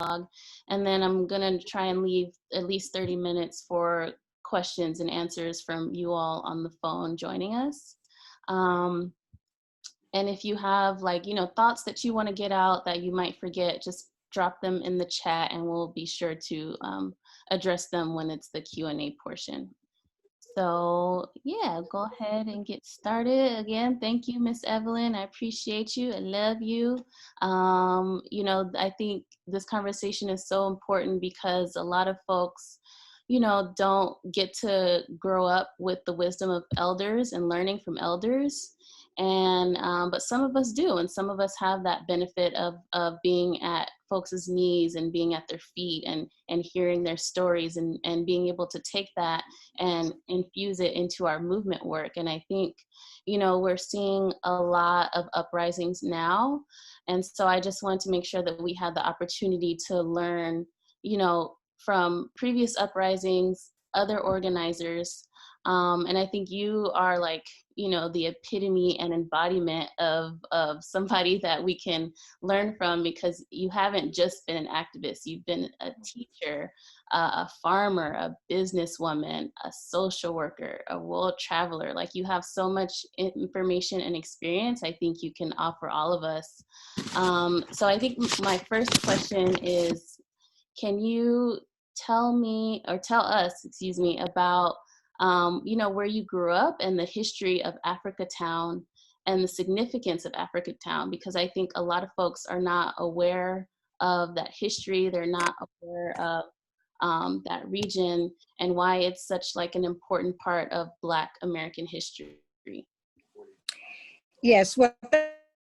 and then I'm gonna try and leave at least 30 minutes for questions and answers from you all on the phone joining us. Um, and if you have like, thoughts that you want to get out that you might forget, just drop them in the chat and we'll be sure to address them when it's the Q&A portion. So yeah, go ahead and get started. Again, thank you, Miss Evelyn. I appreciate you. I love you. I think this conversation is so important because a lot of folks, don't get to grow up with the wisdom of elders and learning from elders. And but some of us do, and some of us have that benefit of being at folks' knees and being at their feet and hearing their stories and being able to take that and infuse it into our movement work. And I think, we're seeing a lot of uprisings now. And so I just wanted to make sure that we had the opportunity to learn, from previous uprisings, other organizers. And I think you are like, the epitome and embodiment of somebody that we can learn from, because you haven't just been an activist. You've been a teacher, a farmer, a businesswoman, a social worker, a world traveler. Like, you have so much information and experience I think you can offer all of us. So I think my first question is, can you tell us, about where you grew up and the history of Africatown and the significance of Africatown? Because I think a lot of folks are not aware of that history. They're not aware of that region and why it's such like an important part of Black American history. Yes, well,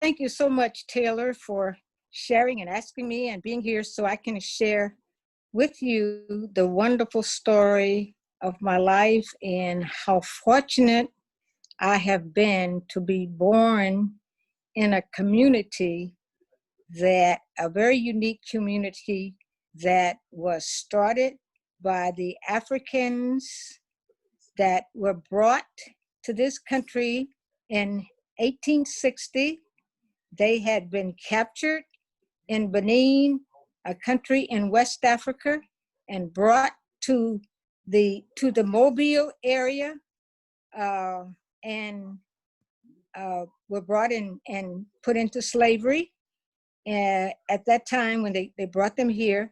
thank you so much, Taylor, for sharing and asking me and being here so I can share with you the wonderful story of my life and how fortunate I have been to be born in a community a very unique community that was started by the Africans that were brought to this country in 1860. They had been captured in Benin, a country in West Africa, and brought to the Mobile area, and were brought in and put into slavery at that time when they brought them here.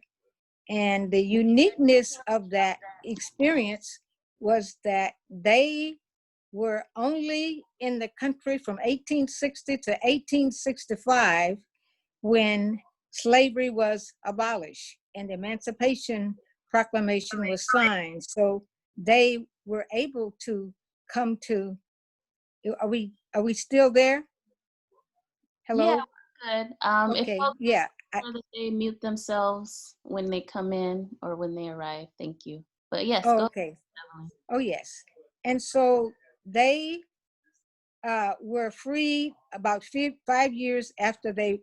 And the uniqueness of that experience was that they were only in the country from 1860 to 1865 when slavery was abolished and the Emancipation Proclamation was signed. So they were able to come to, are we still there? Hello? Yeah, good. Okay, if folks yeah. that they mute themselves when they come in or when they arrive, thank you. But yes, Oh, go okay. ahead. Oh, yes. And so they were free about 5 years after they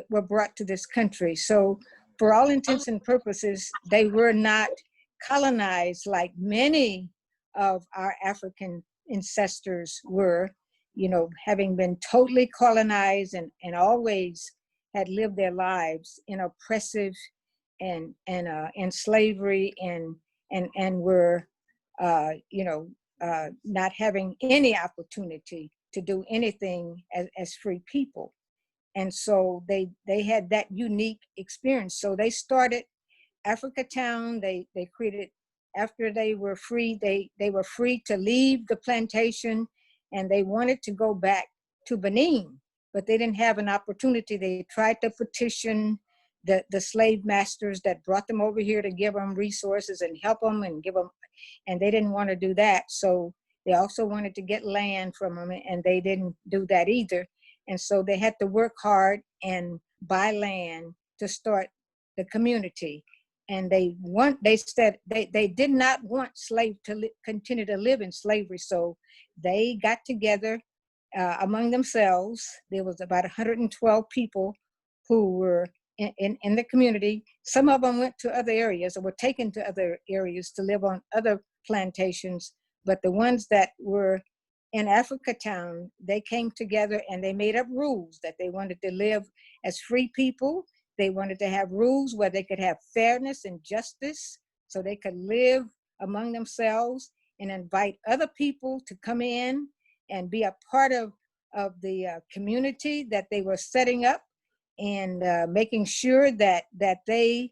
were brought to this country. So for all intents and purposes, they were not colonized like many of our African ancestors were, having been totally colonized and always had lived their lives in oppressive and slavery and were, not having any opportunity to do anything as free people. And so they had that unique experience. So they started Africatown. They created, after they were free, they were free to leave the plantation, and they wanted to go back to Benin, but they didn't have an opportunity. They tried to petition the slave masters that brought them over here to give them resources and help them and give them, and they didn't want to do that. So they also wanted to get land from them, and they didn't do that either. And so they had to work hard and buy land to start the community. And they said they did not want slaves to continue to live in slavery. So they got together among themselves. There was about 112 people who were in the community. Some of them went to other areas or were taken to other areas to live on other plantations. But the ones that were in Africatown, they came together and they made up rules that they wanted to live as free people. They wanted to have rules where they could have fairness and justice so they could live among themselves and invite other people to come in and be a part of the community that they were setting up, and making sure that they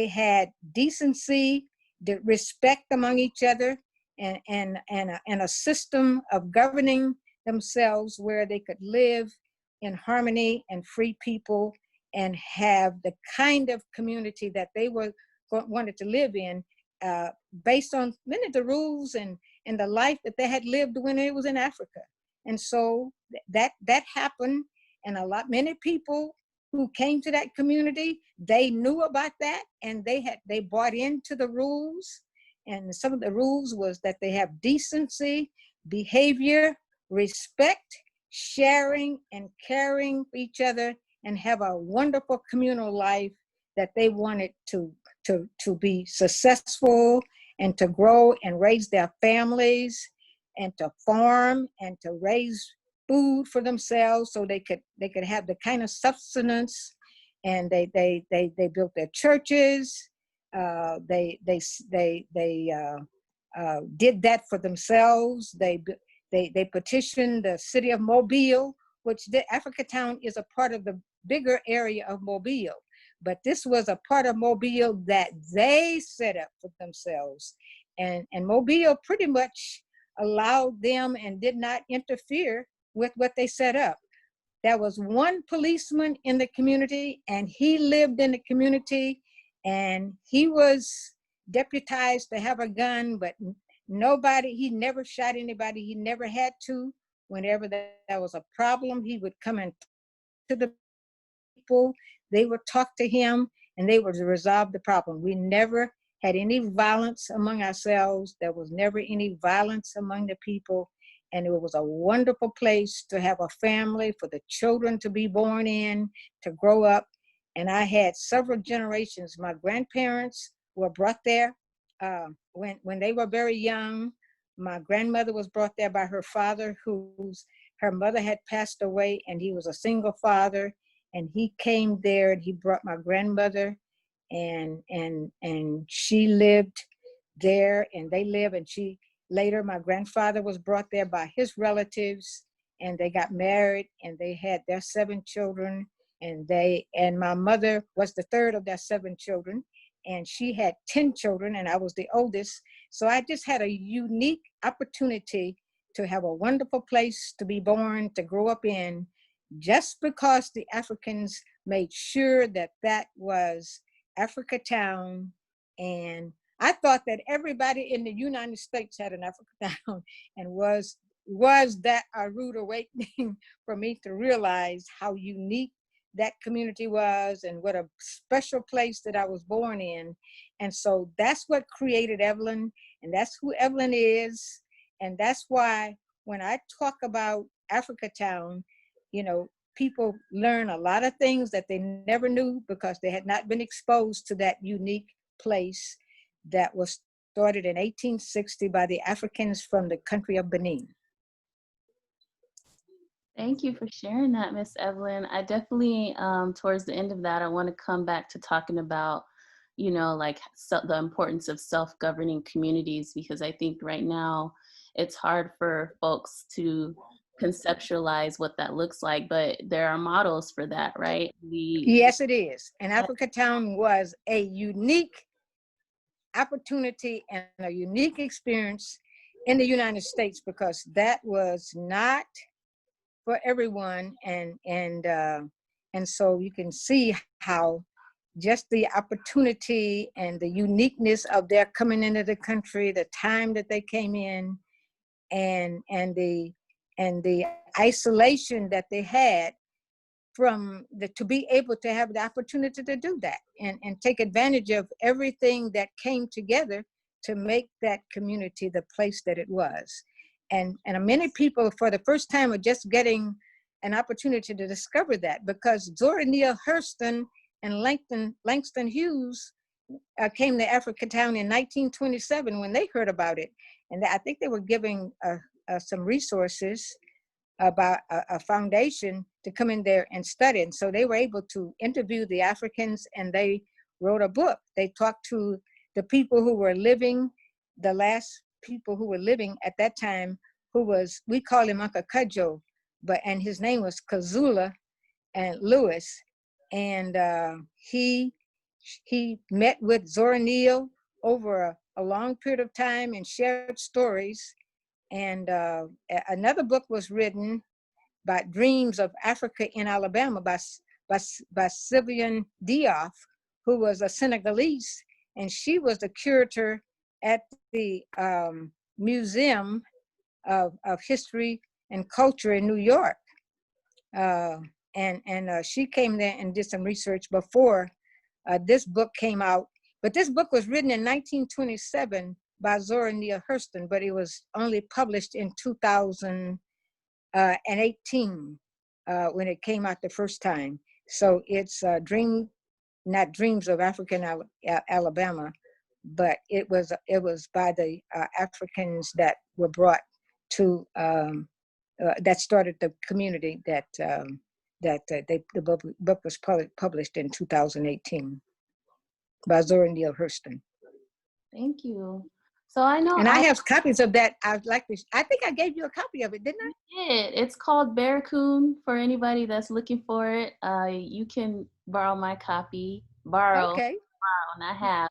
had decency, the respect among each other, and a system of governing themselves where they could live in harmony and free people and have the kind of community that they wanted to live in, based on many of the rules and the life that they had lived when it was in Africa. And so that happened, and many people who came to that community, they knew about that, and they bought into the rules. And some of the rules was that they have decency, behavior, respect, sharing, and caring for each other, and have a wonderful communal life that they wanted to be successful and to grow and raise their families and to farm and to raise food for themselves so they could have the kind of sustenance. And they built their churches. They did that for themselves. They petitioned the city of Mobile, which the Africatown is a part of the bigger area of Mobile. But this was a part of Mobile that they set up for themselves. And Mobile pretty much allowed them and did not interfere with what they set up. There was one policeman in the community, and he lived in the community, and he was deputized to have a gun, but he never shot anybody. He never had to. Whenever there was a problem, he would come and to the people, they would talk to him, and they would resolve the problem. We never had any violence among ourselves. There was never any violence among the people. And it was a wonderful place to have a family, for the children to be born in, to grow up. And I had several generations. My grandparents were brought there when they were very young. My grandmother was brought there by her father, her mother had passed away, and he was a single father. And he came there, and he brought my grandmother, and she lived there, and they lived, and later my grandfather was brought there by his relatives, and they got married, and they had their 7 children, and my mother was the third of their 7 children, and she had 10 children, and I was the oldest. So I just had a unique opportunity to have a wonderful place to be born, to grow up in, just because the Africans made sure that was Africatown. And I thought that everybody in the United States had an Africatown, and was that a rude awakening for me to realize how unique that community was and what a special place that I was born in. And so that's what created Evelyn, and that's who Evelyn is. And that's why when I talk about Africatown, people learn a lot of things that they never knew because they had not been exposed to that unique place that was started in 1860 by the Africans from the country of Benin. Thank you for sharing that, Miss Evelyn. I definitely, towards the end of that, I want to come back to talking about, the importance of self-governing communities, because I think right now it's hard for folks to conceptualize what that looks like, but there are models for that, right? Yes, it is. And Africatown was a unique opportunity and a unique experience in the United States, because that was not for everyone. And so you can see how just the opportunity and the uniqueness of their coming into the country, the time that they came in, and the isolation that they had to be able to have the opportunity to do that and take advantage of everything that came together to make that community the place that it was. And many people for the first time are just getting an opportunity to discover that, because Zora Neale Hurston and Langston Hughes came to Africatown in 1927 when they heard about it. And I think they were giving some resources about a foundation to come in there and study. And so they were able to interview the Africans, and they wrote a book. They talked to the people who were living, the last people who were living at that time, who was, we call him Uncle Cudjo, and his name was Kazula and Lewis. And he met with Zora Neale over a long period of time and shared stories. And another book was written by Dreams of Africa in Alabama by Sylvian Diop, who was a Senegalese, and she was the curator at the Museum of History and Culture in New York. And she came there and did some research before this book came out. But this book was written in 1927 by Zora Neale Hurston, but it was only published in 2018 when it came out the first time. So it's not Dreams of African Alabama, but it was by the Africans that were brought to that started the community that the book was published in 2018 by Zora Neale Hurston. Thank you. So I know, And I have copies of that. I'd like to. I think I gave you a copy of it, didn't I? It's called Barracoon. For anybody that's looking for it, you can borrow my copy. Okay. Not have.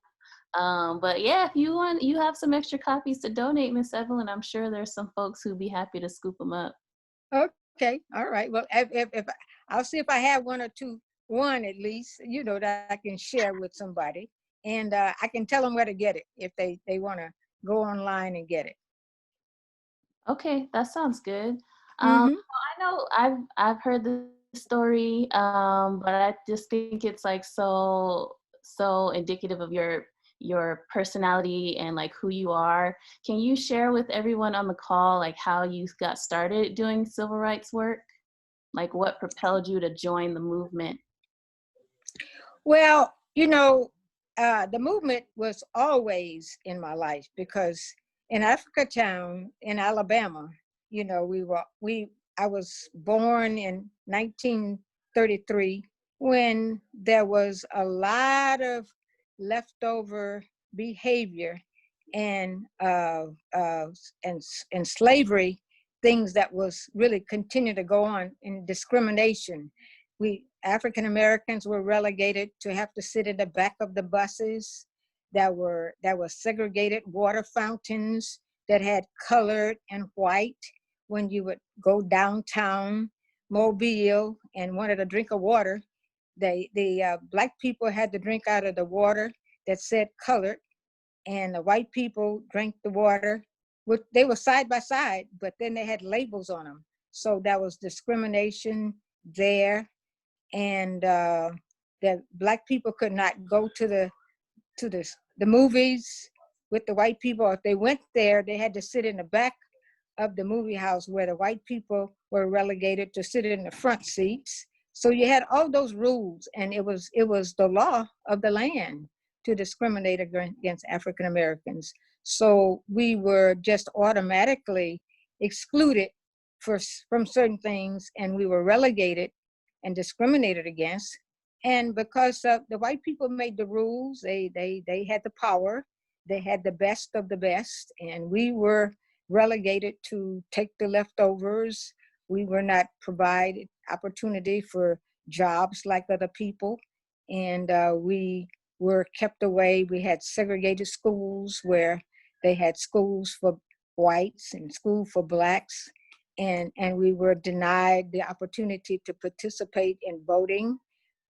But yeah, if you want, you have some extra copies to donate, Miss Evelyn. I'm sure there's some folks who'd be happy to scoop them up. Okay. All right. Well, if I'll see if I have one at least, that I can share with somebody, and I can tell them where to get it if they want to go online and get it. Okay, that sounds good. Mm-hmm. I know I've heard the story, but I just think it's like so indicative of your personality and like who you are. Can you share with everyone on the call like how you got started doing civil rights work? Like what propelled you to join the movement? Well, the movement was always in my life because in Africatown in Alabama, I was born in 1933 when there was a lot of leftover behavior and slavery, things that was really continue to go on in discrimination. We African Americans were relegated to have to sit in the back of the buses that were segregated water fountains that had colored and white. When you would go downtown Mobile and wanted a drink of water, the black people had to drink out of the water that said colored, and the white people drank the water. They were side by side, but then they had labels on them. So that was discrimination there. And that black people could not go to the movies with the white people. If they went there, they had to sit in the back of the movie house where the white people were relegated to sit in the front seats. So you had all those rules, and it was the law of the land to discriminate against African Americans. So we were just automatically excluded from certain things, and we were relegated and discriminated against. And because the white people made the rules, they had the power, they had the best of the best, and we were relegated to take the leftovers. We were not provided opportunity for jobs like other people, and we were kept away. We had segregated schools where they had schools for whites and school for blacks, and we were denied the opportunity to participate in voting.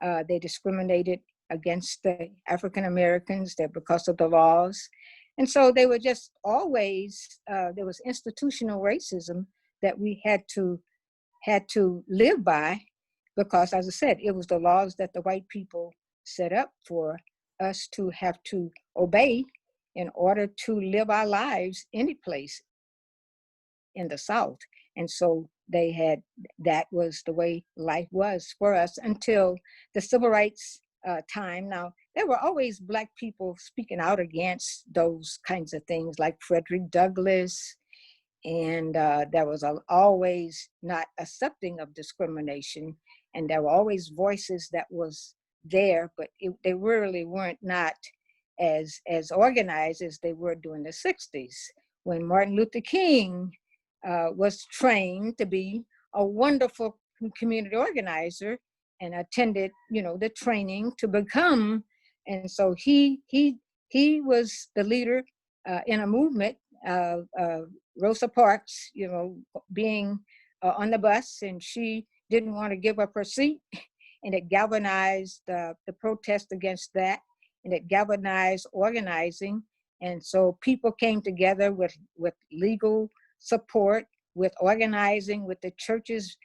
They discriminated against the African Americans there because of the laws. And so they were just always, there was institutional racism that we had to live by, because, as I said, it was the laws that the white people set up for us to have to obey in order to live our lives any place in the South. And so that was the way life was for us until the civil rights time. Now, there were always Black people speaking out against those kinds of things, like Frederick Douglass and there was always not accepting of discrimination, and there were always voices that was there, but they really weren't not as organized as they were during the 60s when Martin Luther King was trained to be a wonderful community organizer and attended, the training to become. And so he was the leader in a movement. Rosa Parks, being on the bus, and she didn't want to give up her seat, and it galvanized the protest against that, and it galvanized organizing. And so people came together with legal support, with organizing, with the churches,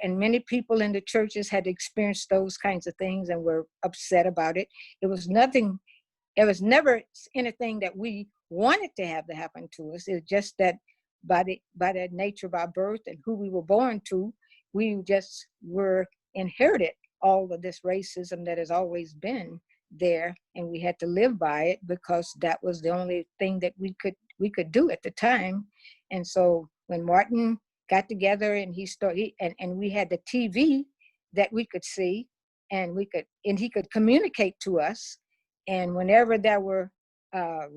and many people in the churches had experienced those kinds of things and were upset about it. It was nothing, it was never anything that we wanted to have to happen to us. It's just that by the nature of our birth and who we were born to, we just were inherited all of this racism that has always been there, and we had to live by it because that was the only thing that we could do at the time. And so when Martin got together and he started, and we had the TV that we could see, and he could communicate to us. And whenever there were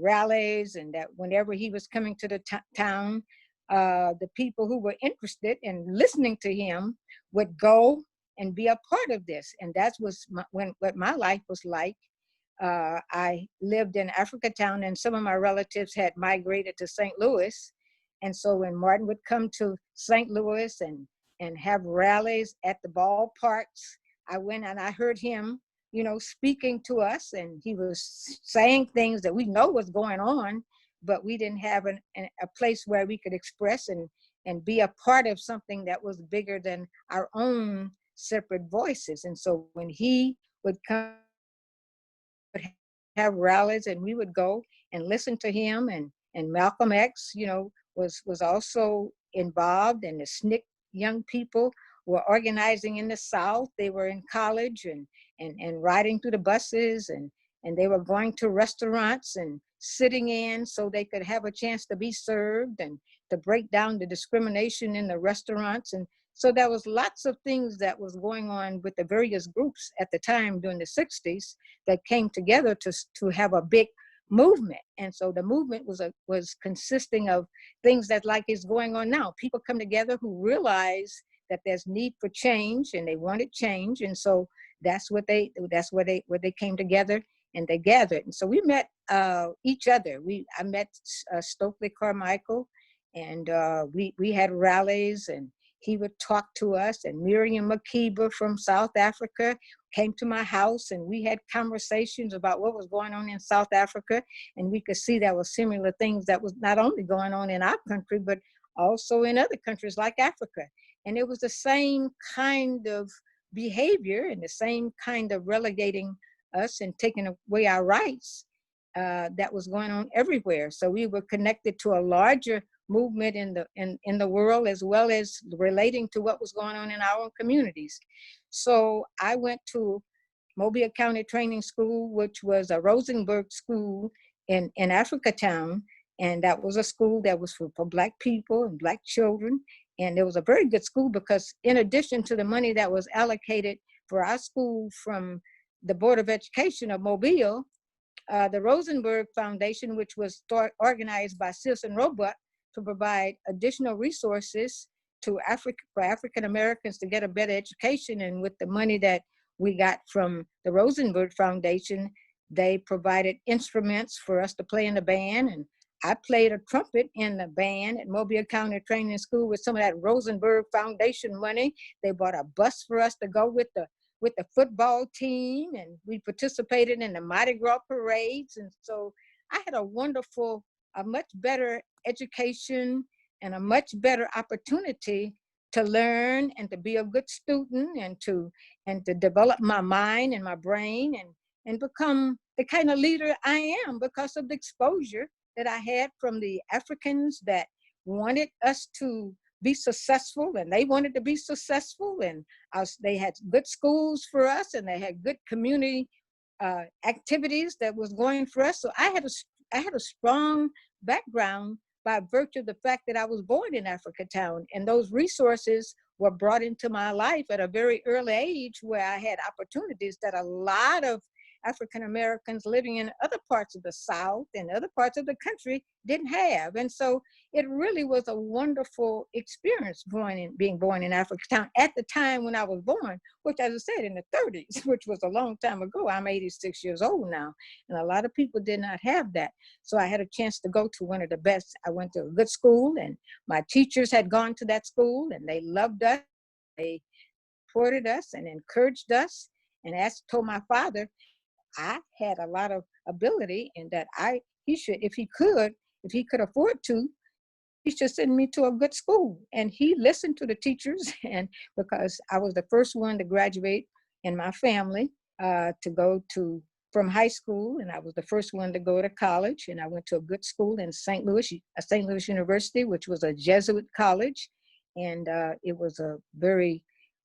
rallies, and that whenever he was coming to the town, the people who were interested in listening to him would go and be a part of this. And that was what my life was like. I lived in Africatown, and some of my relatives had migrated to St. Louis. And so when Martin would come to St. Louis and have rallies at the ballparks, I went and I heard him, speaking to us, and he was saying things that we know was going on, but we didn't have a place where we could express and be a part of something that was bigger than our own separate voices. And so when he would come, have rallies, and we would go and listen to him. And Malcolm X, was also involved, and the SNCC young people were organizing in the South. They were in college and riding through the buses, and they were going to restaurants and sitting in so they could have a chance to be served, and to break down the discrimination in the restaurants. And so there was lots of things that was going on with the various groups at the time during the 60s that came together to have a big movement. And so the movement was consisting of things that like is going on now. People come together who realize that there's need for change, and they wanted change. And so that's where they came together and they gathered. And so we met each other. I met Stokely Carmichael, and we had rallies, and he would talk to us. And Miriam Makeba from South Africa came to my house, and we had conversations about what was going on in South Africa. And we could see there were similar things that was not only going on in our country, but also in other countries like Africa. And it was the same kind of behavior and the same kind of relegating us and taking away our rights that was going on everywhere. So we were connected to a larger movement in the world, as well as relating to what was going on in our own communities. So I went to Mobile County Training School, which was a Rosenberg school in Africatown. And that was a school that was for Black people and Black children. And it was a very good school because in addition to the money that was allocated for our school from the Board of Education of Mobile, the Rosenberg Foundation, which was organized by Sears and Roebuck to provide additional resources to for African Americans to get a better education. And with the money that we got from the Rosenberg Foundation, they provided instruments for us to play in the band. And I played a trumpet in the band at Mobile County Training School with some of that Rosenberg Foundation money. They bought a bus for us to go with the football team, and we participated in the Mardi Gras parades. And so I had a much better education and a much better opportunity to learn and to be a good student and to develop my mind and my brain and become the kind of leader I am because of the exposure that I had from the Africans that wanted us to be successful, and they wanted to be successful, and they had good schools for us, and they had good community activities that was going for us. So I had a strong background, by virtue of the fact that I was born in Africatown. And those resources were brought into my life at a very early age, where I had opportunities that a lot of African Americans living in other parts of the South and other parts of the country didn't have. And so it really was a wonderful experience being born in Africatown at the time when I was born, which, as I said, in the 30s, which was a long time ago. I'm 86 years old now, and a lot of people did not have that. So I had a chance to go to one of the best. I went to a good school, and my teachers had gone to that school, and they loved us. They supported us and encouraged us, and told my father I had a lot of ability, and that he should, if he could afford to, he should send me to a good school. And he listened to the teachers, and because I was the first one to graduate in my family, to go to from high school, and I was the first one to go to college, and I went to a good school in St. Louis University, which was a Jesuit college, and it was a very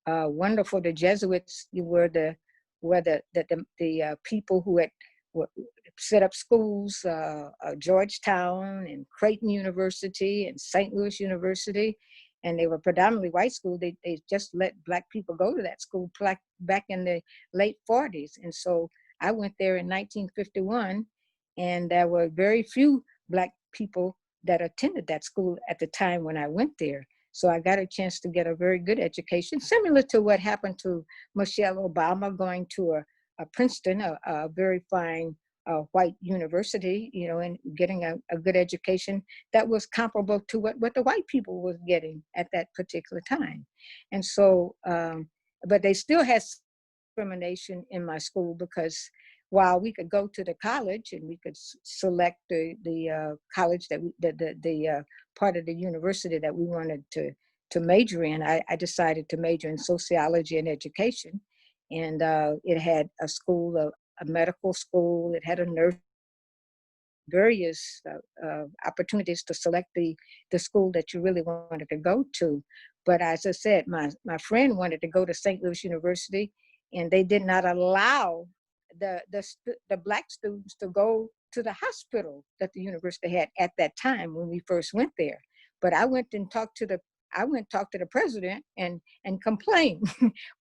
wonderful. The Jesuits were the people who had set up schools, Georgetown and Creighton University and St. Louis University, and they were predominantly white schools. They just let Black people go to that school back in the late 40s. And so I went there in 1951, and there were very few Black people that attended that school at the time when I went there. So I got a chance to get a very good education, similar to what happened to Michelle Obama going to a Princeton, a very fine white university, and getting a good education that was comparable to what the white people was getting at that particular time. And so, but they still had discrimination in my school, because while we could go to the college and we could select the college that the part of the university that we wanted to major in, I decided to major in sociology and education. And it had a medical school, it had a nurse, various opportunities to select the school that you really wanted to go to. But as I said, my friend wanted to go to St. Louis University, and they did not allow the Black students to go to the hospital that the university had at that time when we first went there. But I went and talked to the president and complained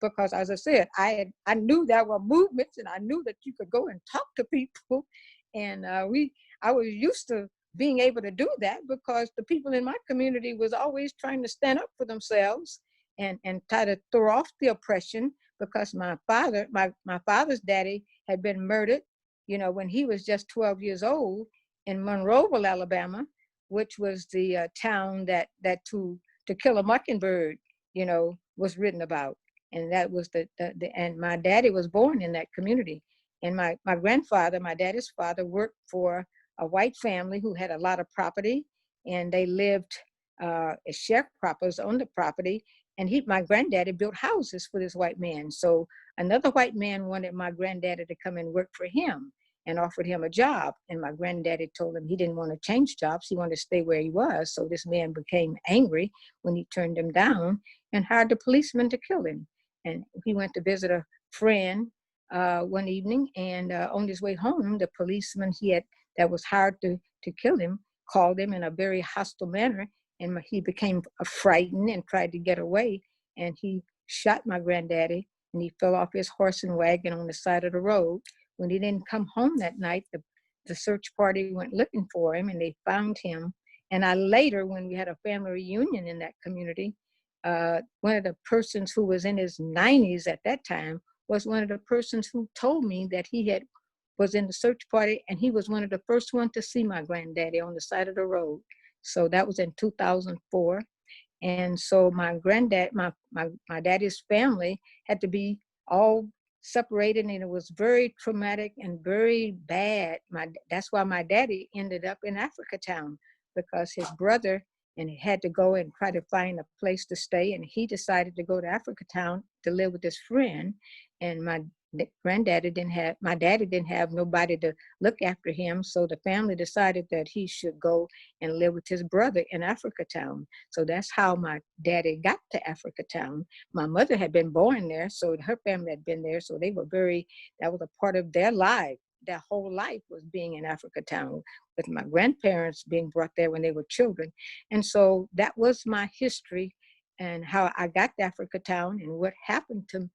because, as I said, I knew there were movements, and I knew that you could go and talk to people, and I was used to being able to do that, because the people in my community was always trying to stand up for themselves and try to throw off the oppression, because my father's daddy had been murdered, when he was just 12 years old in Monroeville, Alabama, which was the town that To Kill a Mockingbird, was written about. And that was and my daddy was born in that community. And my grandfather, my daddy's father, worked for a white family who had a lot of property, and they lived as sharecroppers on the property. And my granddaddy built houses for this white man. So another white man wanted my granddaddy to come and work for him and offered him a job. And my granddaddy told him he didn't want to change jobs. He wanted to stay where he was. So this man became angry when he turned him down and hired the policeman to kill him. And he went to visit a friend one evening, and on his way home, the policeman that was hired to kill him called him in a very hostile manner, and he became frightened and tried to get away, and he shot my granddaddy, and he fell off his horse and wagon on the side of the road. When he didn't come home that night, the search party went looking for him, and they found him. And I later, when we had a family reunion in that community, one of the persons who was in his 90s at that time was one of the persons who told me that was in the search party, and he was one of the first ones to see my granddaddy on the side of the road. So that was in 2004. And so my daddy's family had to be all separated, and it was very traumatic and very bad. That's why my daddy ended up in Africatown, because his brother and he had to go and try to find a place to stay, and he decided to go to Africatown to live with his friend. And my daddy didn't have nobody to look after him, so the family decided that he should go and live with his brother in Africatown. So that's how my daddy got to Africatown. My mother had been born there, so her family had been there, so that was a part of their life, their whole life was being in Africatown, with my grandparents being brought there when they were children. And so that was my history and how I got to Africatown and what happened to,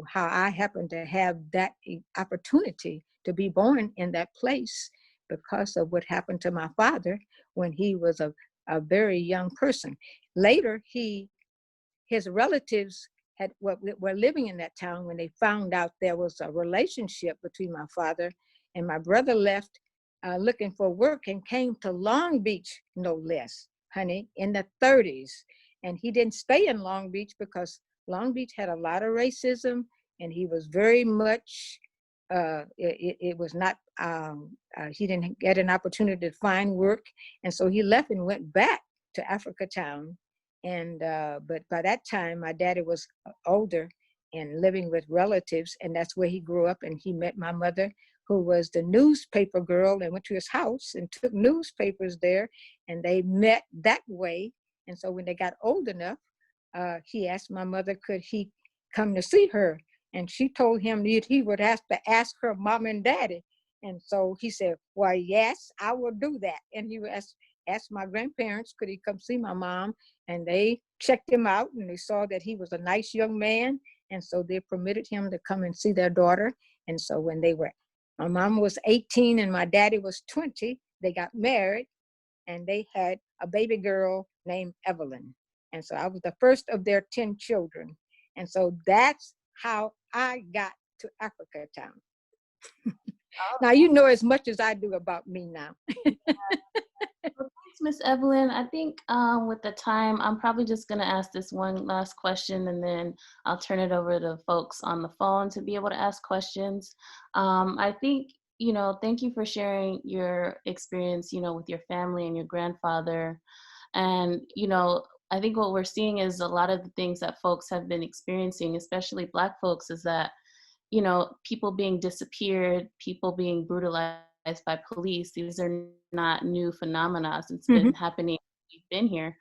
how I happened to have that opportunity to be born in that place because of what happened to my father when he was a very young person. Later, his relatives were living in that town when they found out there was a relationship between my father and my brother left looking for work and came to Long Beach, no less, honey, in the 30s. And he didn't stay in Long Beach because Long Beach had a lot of racism, and he was very much, it was not, he didn't get an opportunity to find work. And so he left and went back to Africatown. And but by that time, my daddy was older and living with relatives, and that's where he grew up. And he met my mother, who was the newspaper girl, and went to his house and took newspapers there, and they met that way. And so when they got old enough, he asked my mother, could he come to see her? And she told him that he would have to ask her mom and daddy. And so he said, well, yes, I will do that. And he asked my grandparents, could he come see my mom? And they checked him out, and they saw that he was a nice young man. And so they permitted him to come and see their daughter. And so when my mom was 18 and my daddy was 20, they got married, and they had a baby girl named Evelyn. And so I was the first of their 10 children. And so that's how I got to Africatown. Now, you know as much as I do about me now. Well, thanks, Miss Evelyn. I think with the time, I'm probably just going to ask this one last question, and then I'll turn it over to folks on the phone to be able to ask questions. I think, thank you for sharing your experience, with your family and your grandfather. And, I think what we're seeing is a lot of the things that folks have been experiencing, especially Black folks, is that, people being disappeared, people being brutalized by police. These are not new phenomena. It's been happening. We've been here.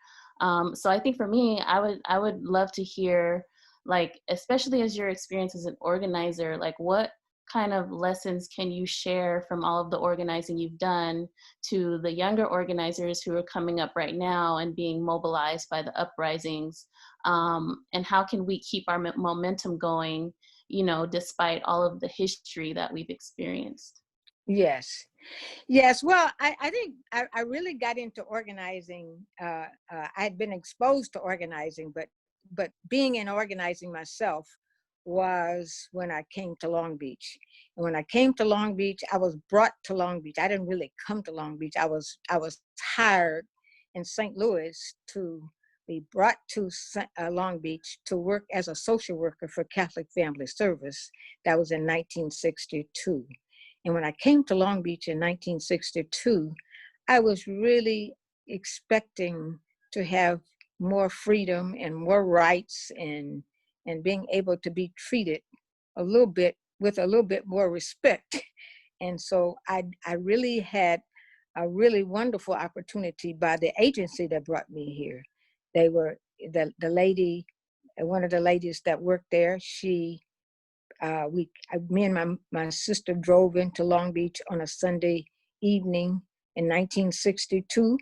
So I think for me, I would love to hear, like, especially as your experience as an organizer, like what kind of lessons can you share from all of the organizing you've done to the younger organizers who are coming up right now and being mobilized by the uprisings? And how can we keep our momentum going, despite all of the history that we've experienced? Yes. Yes. Well, I think I really got into organizing. I had been exposed to organizing, but being in organizing myself was when I came to Long Beach. And when I came to Long Beach, I was brought to Long Beach. I didn't really come to Long Beach. I was hired in St. Louis to be brought to Long Beach to work as a social worker for Catholic Family Service. That was in 1962. And when I came to Long Beach in 1962, I was really expecting to have more freedom and more rights and being able to be treated a little bit with a little bit more respect. And so I really had a really wonderful opportunity by the agency that brought me here. They were the lady, one of the ladies that worked there, me and my sister drove into Long Beach on a Sunday evening in 1962,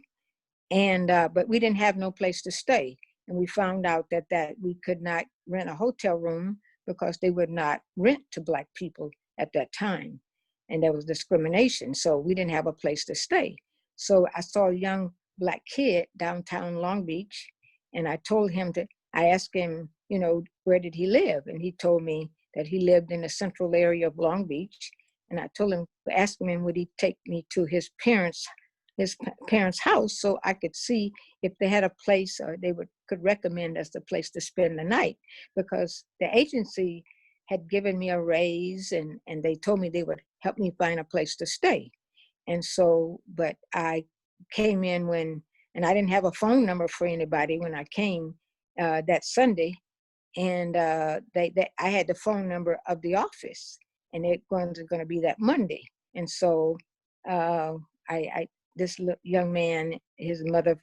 and but we didn't have no place to stay, and we found out that we could not rent a hotel room because they would not rent to Black people at that time, and there was discrimination, so we didn't have a place to stay. So I saw a young Black kid downtown Long Beach, and I asked him, where did he live? And he told me that he lived in the central area of Long Beach. And I asked him, would he take me to his parents' house so I could see if they had a place or they could recommend us a place to spend the night, because the agency had given me a raise and they told me they would help me find a place to stay. And so, but I came in and I didn't have a phone number for anybody when I came that Sunday. And I had the phone number of the office, and it was going to be that Monday. And so this young man, his mother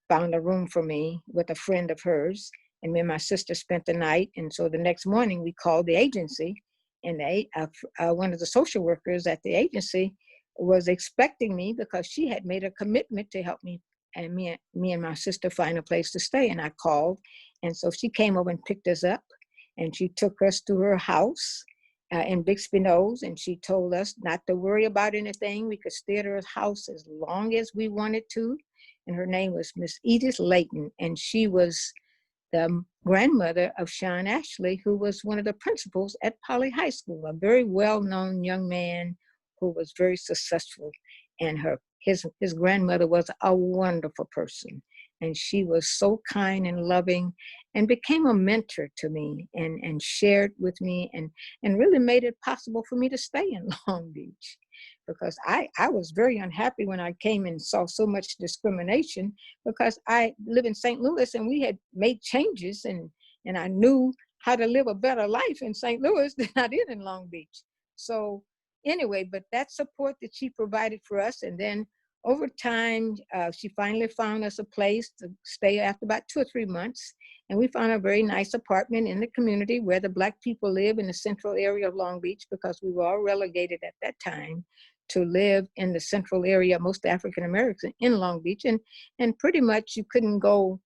found a room for me with a friend of hers, and me and my sister spent the night. And so the next morning we called the agency, and one of the social workers at the agency was expecting me because she had made a commitment to help me and me and my sister find a place to stay. And I called, and so she came over and picked us up, and she took us to her house in Bixby Knolls, and she told us not to worry about anything. We could stay at her house as long as we wanted to. And her name was Miss Edith Layton, and she was the grandmother of Sean Ashley, who was one of the principals at Poly High School, a very well-known young man who was very successful. And his grandmother was a wonderful person. And she was so kind and loving and became a mentor to me and shared with me and really made it possible for me to stay in Long Beach. Because I was very unhappy when I came and saw so much discrimination, because I live in St. Louis and we had made changes and I knew how to live a better life in St. Louis than I did in Long Beach. So anyway, but that support that she provided for us, and then over time, she finally found us a place to stay after about 2 or 3 months. And we found a very nice apartment in the community where the Black people live in the central area of Long Beach, because we were all relegated at that time to live in the central area, most African Americans in Long Beach. And pretty much you couldn't go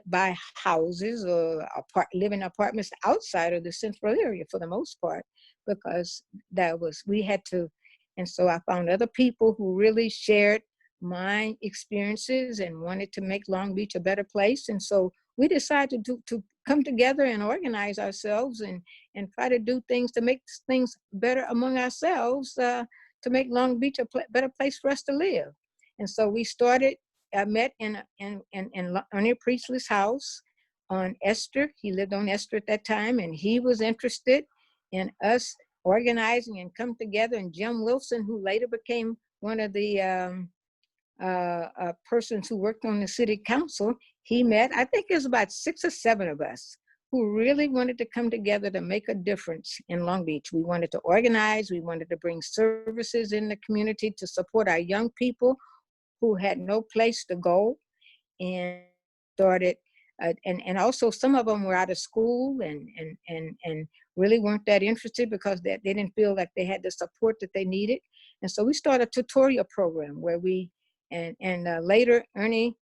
buy houses or live in apartments outside of the central area for the most part, because we had to. And so I found other people who really shared my experiences and wanted to make Long Beach a better place. And so we decided to come together and organize ourselves and try to do things to make things better among ourselves, to make Long Beach a better place for us to live. And so we met in Ernie Priestley's house on Esther. He lived on Esther at that time, and he was interested in us organizing and come together. And Jim Wilson, who later became one of the persons who worked on the city council, he met, I think it was about 6 or 7 of us who really wanted to come together to make a difference in Long Beach. We wanted to organize, we wanted to bring services in the community to support our young people who had no place to go, and started, and also some of them were out of school and really weren't that interested because they didn't feel like they had the support that they needed. And so we started a tutorial program where later Ernie,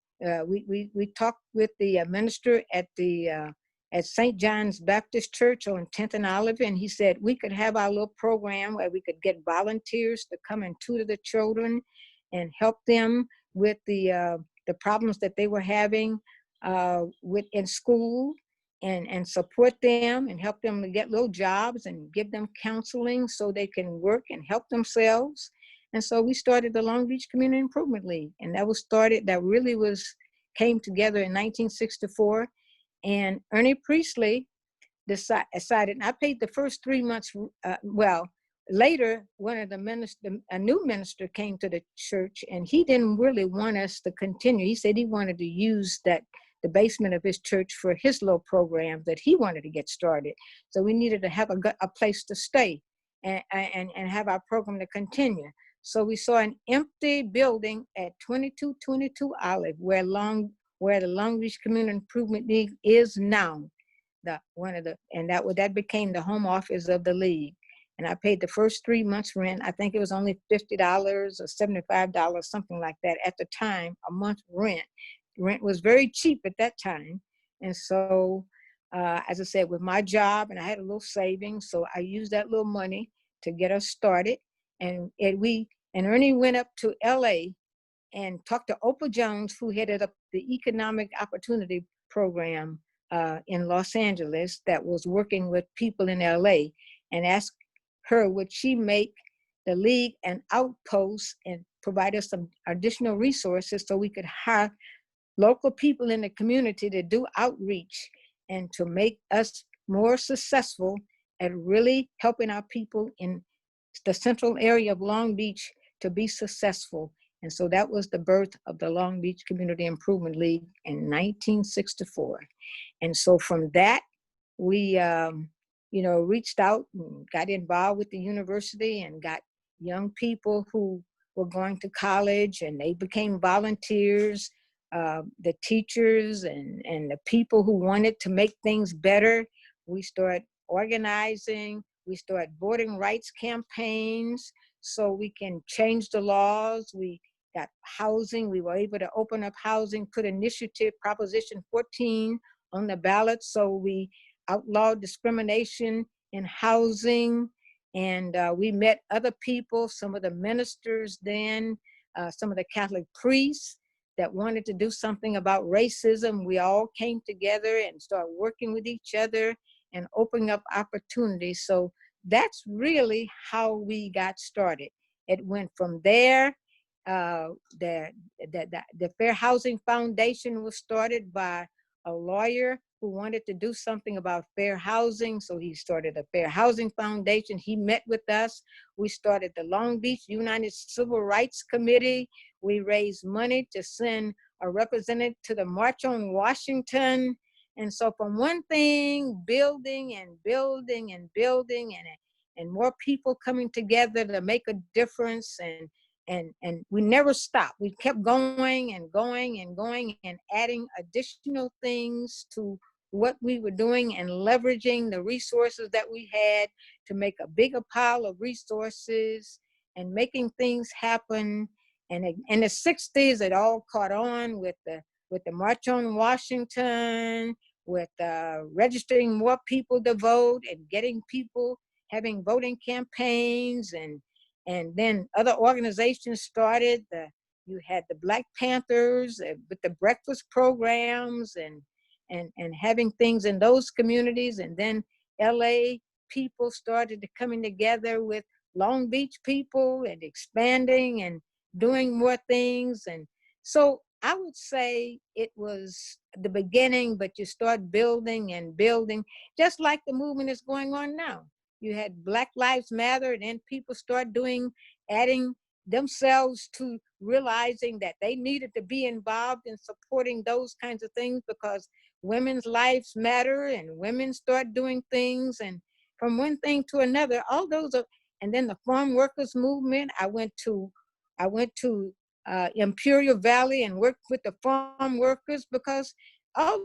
we talked with the minister at St. John's Baptist Church on 10th and Olive, and he said we could have our little program where we could get volunteers to come and tutor the children and help them with the problems that they were having in school, and support them and help them to get little jobs and give them counseling so they can work and help themselves. And so we started the Long Beach Community Improvement League, and that really came together in 1964. And Ernie Priestley decided, and I paid the first 3 months, later, a new minister came to the church, and he didn't really want us to continue. He said he wanted to use the basement of his church for his little program that he wanted to get started. So we needed to have a place to stay and have our program to continue. So we saw an empty building at 2222 Olive, where the Long Beach Community Improvement League is now. That became the home office of the league. And I paid the first 3 months rent. I think it was only $50 or $75, something like that at the time, a month rent. Rent was very cheap at that time. And so, as I said, with my job, and I had a little savings, so I used that little money to get us started. And Ernie went up to LA and talked to Oprah Jones, who headed up the Economic Opportunity Program in Los Angeles that was working with people in LA, and asked her, would she make the league an outpost and provide us some additional resources so we could hire local people in the community to do outreach and to make us more successful at really helping our people in the central area of Long Beach to be successful. And so that was the birth of the Long Beach Community Improvement League in 1964. And so from that, we reached out and got involved with the university and got young people who were going to college, and they became volunteers. The teachers and the people who wanted to make things better, we started organizing. We started voting rights campaigns so we can change the laws. We got housing. We were able to open up housing, put initiative Proposition 14 on the ballot. So we outlawed discrimination in housing. And we met other people, some of the ministers then, some of the Catholic priests that wanted to do something about racism. We all came together and started working with each other and opening up opportunities. So that's really how we got started. It went from there. The Fair Housing Foundation was started by a lawyer who wanted to do something about fair housing. So he started a Fair Housing Foundation. He met with us. We started the Long Beach United Civil Rights Committee. We raised money to send a representative to the March on Washington. And so from one thing, building and building and building, and more people coming together to make a difference. And we never stopped. We kept going and going and going and adding additional things to what we were doing and leveraging the resources that we had to make a bigger pile of resources and making things happen. And in the 60s, it all caught on with the March on Washington, with registering more people to vote and getting people having voting campaigns. And then other organizations started. You had the Black Panthers with the breakfast programs and having things in those communities. And then LA people started coming together with Long Beach people and expanding and doing more things. And so I would say it was the beginning, but you start building and building, just like the movement is going on now. You had Black Lives Matter, and then people start adding themselves to realizing that they needed to be involved in supporting those kinds of things because women's lives matter and women start doing things. And from one thing to another, all those are, and then the farm workers movement. I went to Imperial Valley and worked with the farm workers because all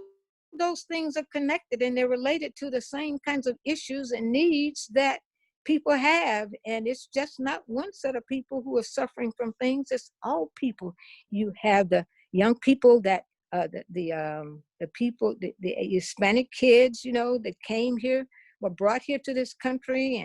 those things are connected and they're related to the same kinds of issues and needs that people have. And it's just not one set of people who are suffering from things, it's all people. You have the young people that the people, the Hispanic kids, that came here, were brought here to this country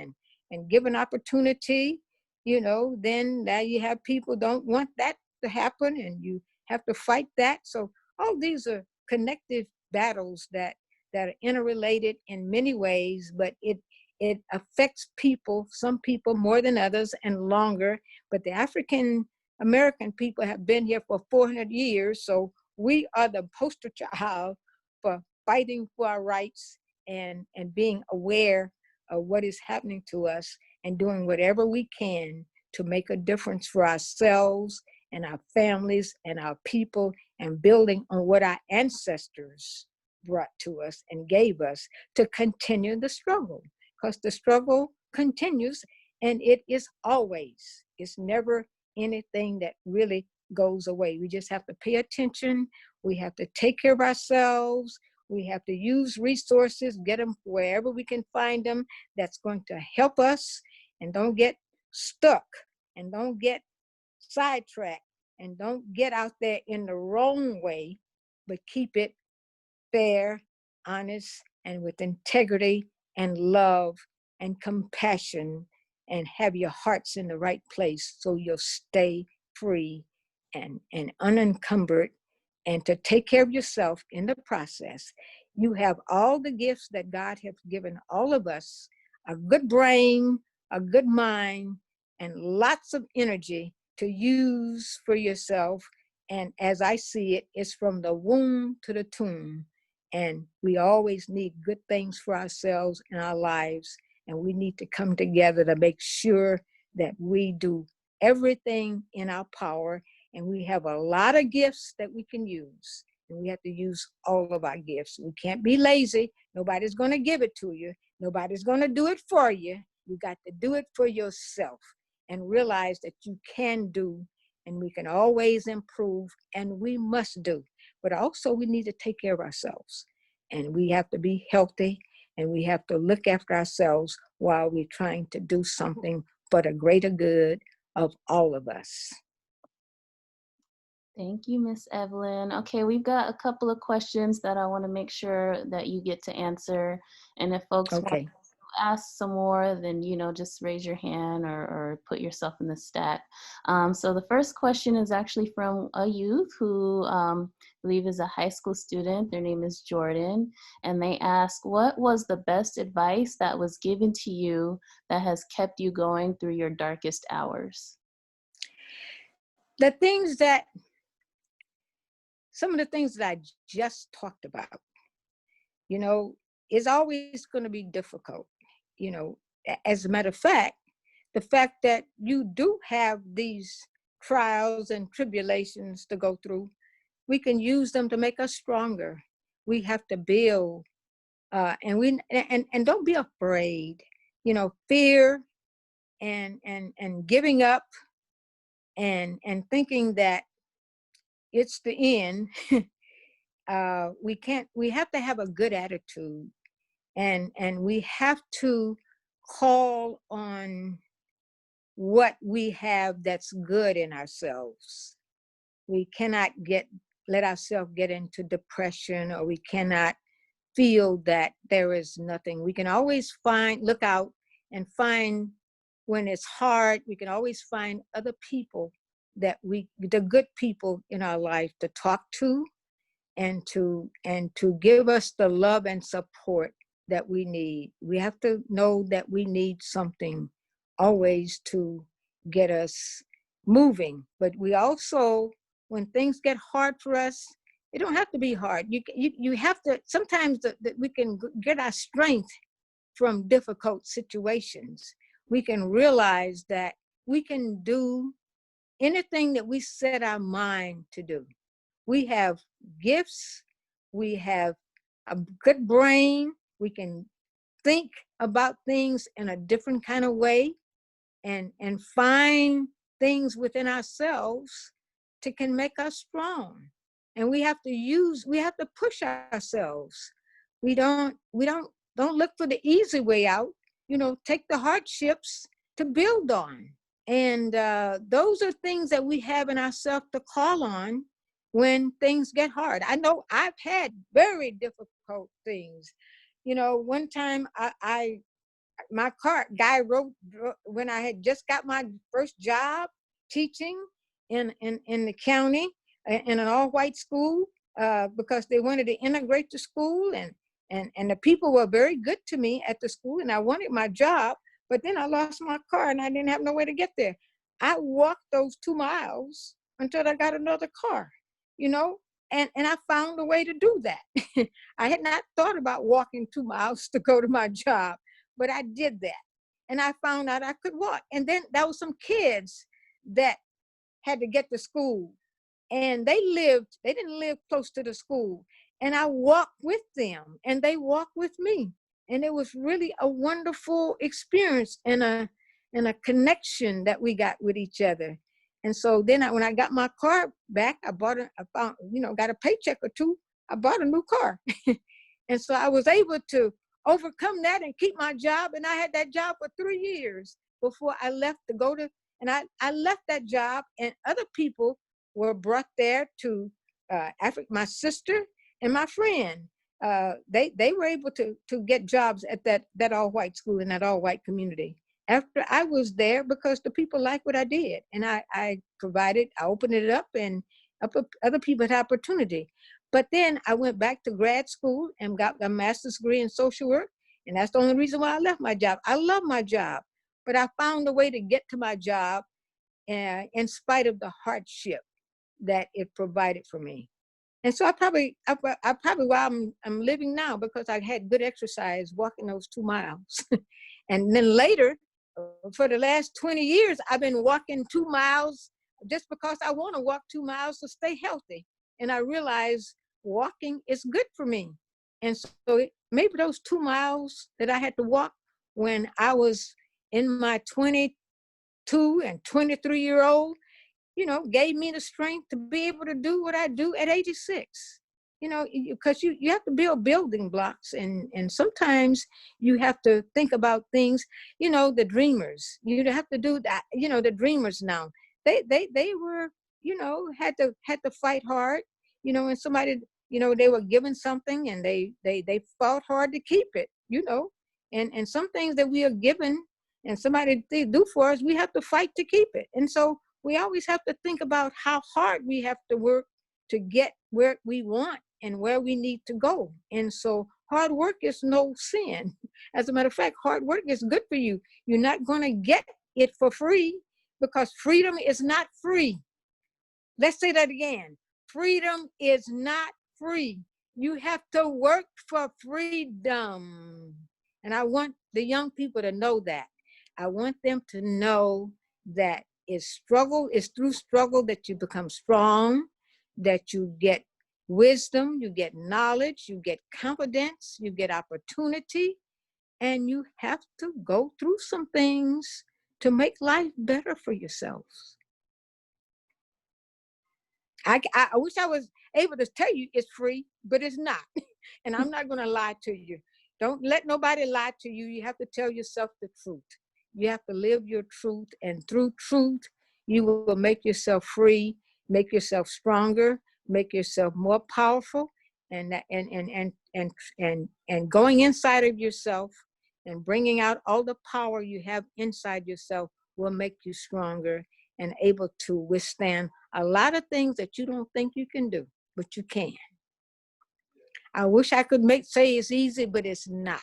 and given opportunity. Then now you have people don't want that to happen, and you have to fight that. So all these are connective battles that are interrelated in many ways, but it affects people, some people more than others and longer. But the African American people have been here for 400 years, so we are the poster child for fighting for our rights and being aware of what is happening to us and doing whatever we can to make a difference for ourselves and our families and our people, and building on what our ancestors brought to us and gave us to continue the struggle. Because the struggle continues, and it's never anything that really goes away. We just have to pay attention. We have to take care of ourselves. We have to use resources, get them wherever we can find them that's going to help us, and don't get stuck and don't get sidetracked and don't get out there in the wrong way, but keep it fair, honest, and with integrity and love and compassion, and have your hearts in the right place so you'll stay free and unencumbered, and to take care of yourself in the process. You have all the gifts that God has given all of us: a good brain, a good mind, and lots of energy to use for yourself. And as I see it, it's from the womb to the tomb. And we always need good things for ourselves in our lives. And we need to come together to make sure that we do everything in our power. And we have a lot of gifts that we can use. And we have to use all of our gifts. We can't be lazy. Nobody's going to give it to you. Nobody's going to do it for you. You got to do it for yourself and realize that you can do, and we can always improve, and we must do. But also we need to take care of ourselves, and we have to be healthy, and we have to look after ourselves while we're trying to do something for the greater good of all of us. Thank you, Miss Evelyn. Okay, we've got a couple of questions that I want to make sure that you get to answer. And if folks want Okay. to ask some more, then, just raise your hand or put yourself in the stack. So the first question is actually from a youth who I believe is a high school student. Their name is Jordan. And they ask, what was the best advice that was given to you that has kept you going through your darkest hours? The things that, some of the things that I just talked about, you know, is always going to be difficult. You know, as a matter of fact, the fact that you do have these trials and tribulations to go through, we can use them to make us stronger. We have to build, and don't be afraid. You know, fear and giving up and thinking that it's the end. We can't. We have to have a good attitude, and we have to call on what we have that's good in ourselves. We cannot let ourselves get into depression, or we cannot feel that there is nothing. We can always look out and find, when it's hard, we can always find other people the good people in our life to talk to, and to give us the love and support that we need. We have to know that we need something always to get us moving. But we also, when things get hard for us, it don't have to be hard. You have to, sometimes we can get our strength from difficult situations. We can realize that we can do anything that we set our mind to do. We have gifts, we have a good brain, we can think about things in a different kind of way, and find things within ourselves to can make us strong. And we have to push ourselves. We don't look for the easy way out. Take the hardships to build on. And those are things that we have in ourselves to call on when things get hard. I know I've had very difficult things. One time my car guy wrote, when I had just got my first job teaching in the county in an all-white school, because they wanted to integrate the school, and the people were very good to me at the school, and I wanted my job. But then I lost my car and I didn't have no way to get there. I walked those 2 miles until I got another car, you know, and I found a way to do that. I had not thought about walking 2 miles to go to my job, but I did that. And I found out I could walk. And then there was some kids that had to get to school, and they didn't live close to the school. And I walked with them and they walked with me. And it was really a wonderful experience, and a connection that we got with each other. And so then when I got my car back, I found, got a paycheck or two, I bought a new car. And so I was able to overcome that and keep my job. And I had that job for 3 years before I left to go to, and I left that job, and other people were brought there to my sister and my friend. They were able to get jobs at that all-white school in that all-white community after I was there, because the people liked what I did, and I opened it up, and other people had opportunity. But then I went back to grad school and got a master's degree in social work, and that's the only reason why I left my job. I love my job, but I found a way to get to my job, in spite of the hardship that it provided for me. And so I probably why I'm living now, because I had good exercise walking those 2 miles. And then later, for the last 20 years, I've been walking 2 miles just because I want to walk 2 miles to stay healthy. And I realized walking is good for me. And so maybe those 2 miles that I had to walk when I was in my 22 and 23-year-old, gave me the strength to be able to do what I do at 86. you know, because you have to build building blocks, and sometimes you have to think about things, you know, the dreamers, you have to do that, you know, the dreamers now, they were, you know, had to fight hard, you know, and somebody, you know, they were given something and they fought hard to keep it, you know, and some things that we are given and somebody they do for us, we have to fight to keep it. And so we always have to think about how hard we have to work to get where we want and where we need to go. And so hard work is no sin. As a matter of fact, hard work is good for you. You're not going to get it for free, because freedom is not free. Let's say that again. Freedom is not free. You have to work for freedom. And I want the young people to know that. I want them to know that it's through struggle that you become strong, that you get wisdom, you get knowledge, you get confidence, you get opportunity, and you have to go through some things to make life better for yourselves. I wish I was able to tell you it's free, but it's not. And I'm not going to lie to you. Don't let nobody lie to you. You have to tell yourself the truth. You have to live your truth, and through truth, you will make yourself free, make yourself stronger, make yourself more powerful, and going inside of yourself and bringing out all the power you have inside yourself will make you stronger and able to withstand a lot of things that you don't think you can do, but you can. I wish I could say it's easy, but it's not.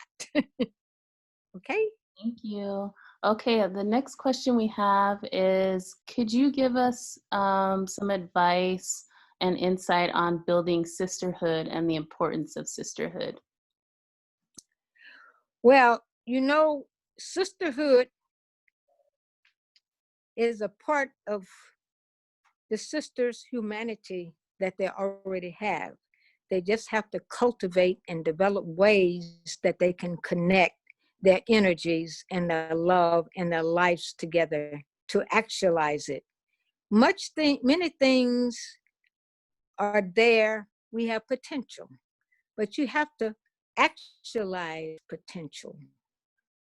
Okay? Thank you. Okay, the next question we have is, could you give us some advice and insight on building sisterhood and the importance of sisterhood? Well, you know, sisterhood is a part of the sisters' humanity that they already have. They just have to cultivate and develop ways that they can connect their energies and their love and their lives together to actualize it. Many things are there. We have potential, but you have to actualize potential.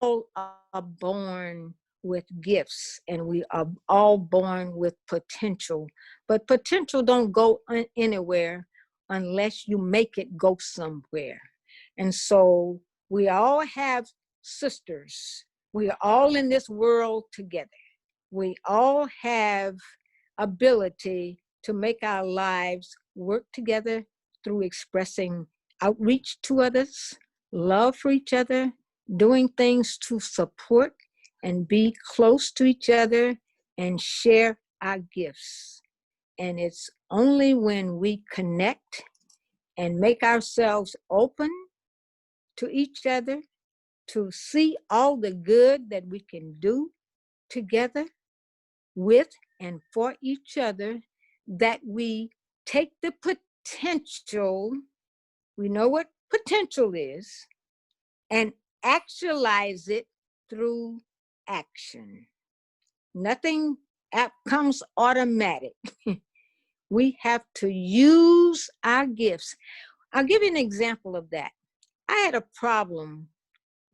All are born with gifts, and we are all born with potential, but potential don't go anywhere unless you make it go somewhere. And so we all have sisters. We are all in this world together. We all have ability to make our lives work together through expressing outreach to others, love for each other, doing things to support and be close to each other and share our gifts. And it's only when we connect and make ourselves open to each other to see all the good that we can do together with and for each other, that we take the potential, we know what potential is, and actualize it through action. Nothing comes automatic. We have to use our gifts. I'll give you an example of that. I had a problem.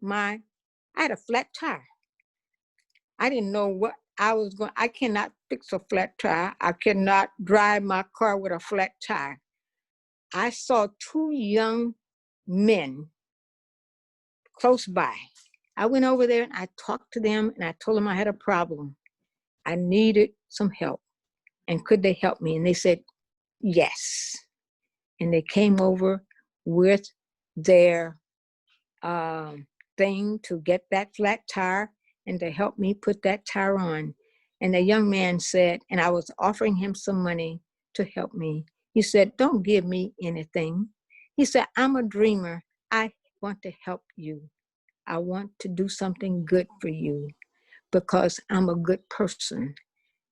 I had a flat tire. I didn't know what I was going. I cannot fix a flat tire. I cannot drive my car with a flat tire. I saw two young men close by. I went over there and I talked to them and I told them I had a problem. I needed some help. And could they help me? And they said, yes. And they came over with their thing to get that flat tire and to help me put that tire on. And the young man said, and I was offering him some money to help me. He said, don't give me anything. He said, I'm a dreamer. I want to help you. I want to do something good for you because I'm a good person.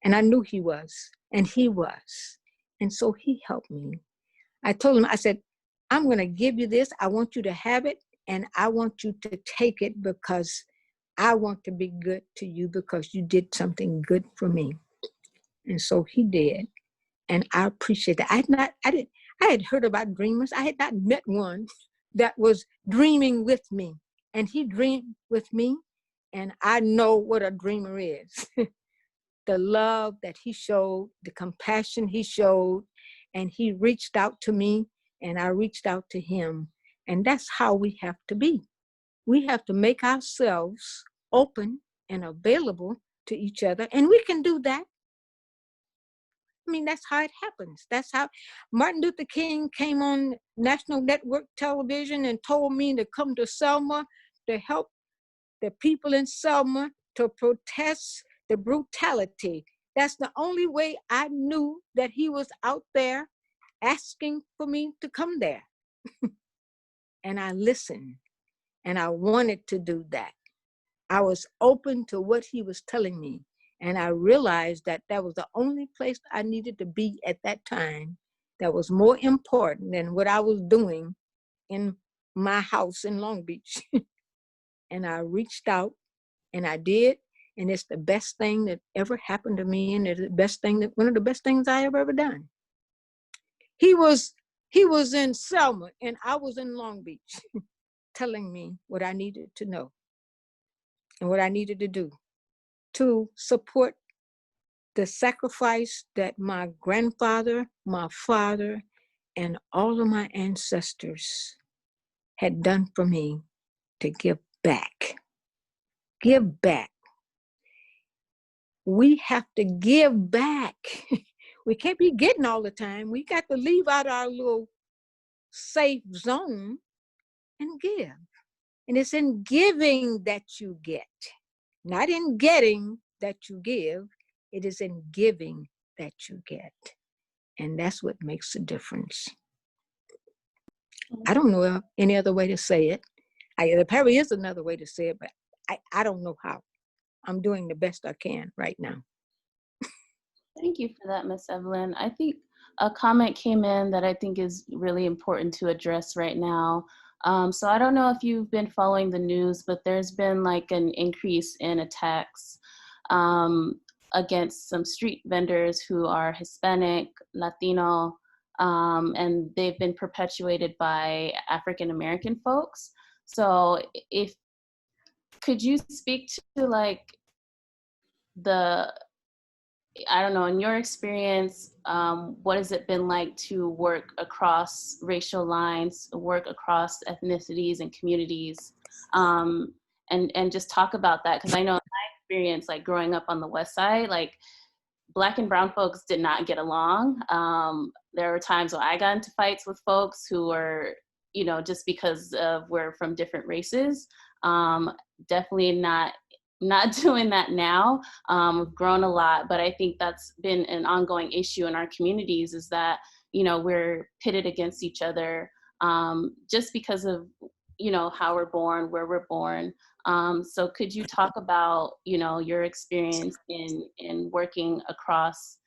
And I knew he was, and he was. And so he helped me. I told him, I said, I'm going to give you this. I want you to have it, and I want you to take it because I want to be good to you because you did something good for me. And so he did. And I appreciate that. I had heard about dreamers. I had not met one that was dreaming with me. And he dreamed with me. And I know what a dreamer is. The love that he showed, the compassion he showed, and he reached out to me and I reached out to him. And that's how we have to be. We have to make ourselves open and available to each other. And we can do that. I mean, that's how it happens. That's how Martin Luther King came on national network television and told me to come to Selma to help the people in Selma to protest the brutality. That's the only way I knew that he was out there asking for me to come there. And I listened and I wanted to do that. I was open to what he was telling me. And I realized that that was the only place I needed to be at that time that was more important than what I was doing in my house in Long Beach. And I reached out and I did. And it's the best thing that ever happened to me. And it's the best thing that one of the best things I have ever done. He was in Selma and I was in Long Beach telling me what I needed to know and what I needed to do to support the sacrifice that my grandfather, my father, and all of my ancestors had done for me to give back. Give back. We have to give back. We can't be getting all the time. We got to leave out our little safe zone and give. And it's in giving that you get, not in getting that you give. It is in giving that you get. And that's what makes a difference. I don't know any other way to say it. There probably is another way to say it, but I don't know how. I'm doing the best I can right now. Thank you for that, Miss Evelyn. I think a comment came in that I think is really important to address right now. So I don't know if you've been following the news, but there's been like an increase in attacks against some street vendors who are Hispanic, Latino, and they've been perpetuated by African American folks. So could you speak to like I don't know, in your experience, what has it been like to work across racial lines, work across ethnicities and communities, and just talk about that? Because I know in my experience, like growing up on the West Side, like Black and brown folks did not get along. There were times when I got into fights with folks who were, just because we're from different races. Definitely not doing that now. We've grown a lot, but I think that's been an ongoing issue in our communities is that, we're pitted against each other just because of, how we're born, where we're born. So could you talk about, your experience in working across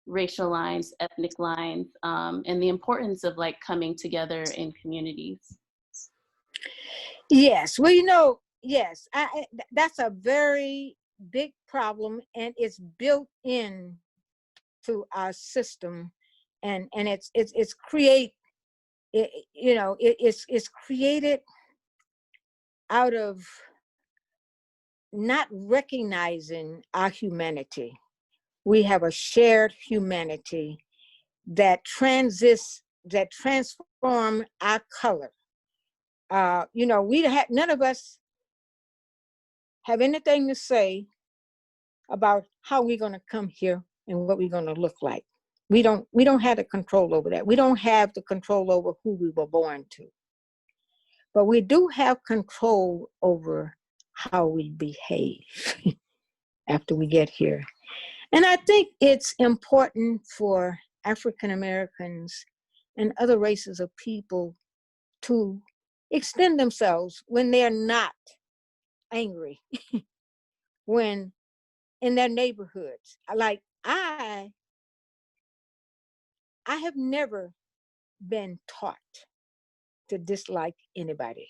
racial lines, ethnic lines, and the importance of like coming together in communities? Yes, well, yes, that's a very big problem, and it's built in to our system, and it's created out of not recognizing our humanity. We have a shared humanity that transform our color. None of us have anything to say about how we're going to come here and what we're going to look like. We don't have the control over that. We don't have the control over who we were born to. But we do have control over how we behave after we get here. And I think it's important for African Americans and other races of people to extend themselves when they're not angry, when in their neighborhoods. Like I have never been taught to dislike anybody.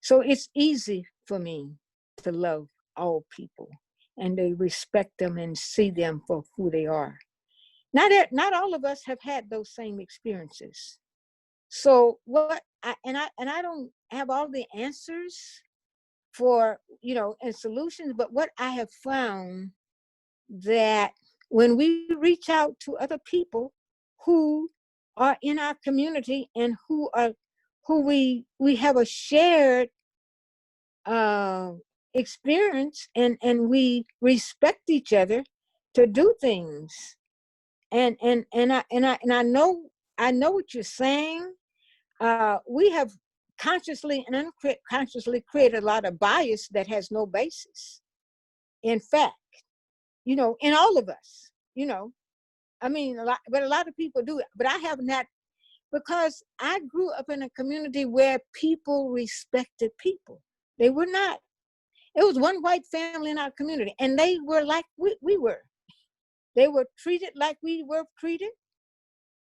So it's easy for me to love all people and to respect them and see them for who they are. not all of us have had those same experiences. So I don't have all the answers for, and solutions, but what I have found, that when we reach out to other people who are in our community and who we have a shared uh, experience, and we respect each other to do things. And I know what you're saying. We have consciously and unconsciously created a lot of bias that has no basis. In fact, in all of us, I mean, a lot of people do it, but I haven't had, because I grew up in a community where people respected people. They were not, it was one white family in our community, and they were like we were. They were treated like we were treated,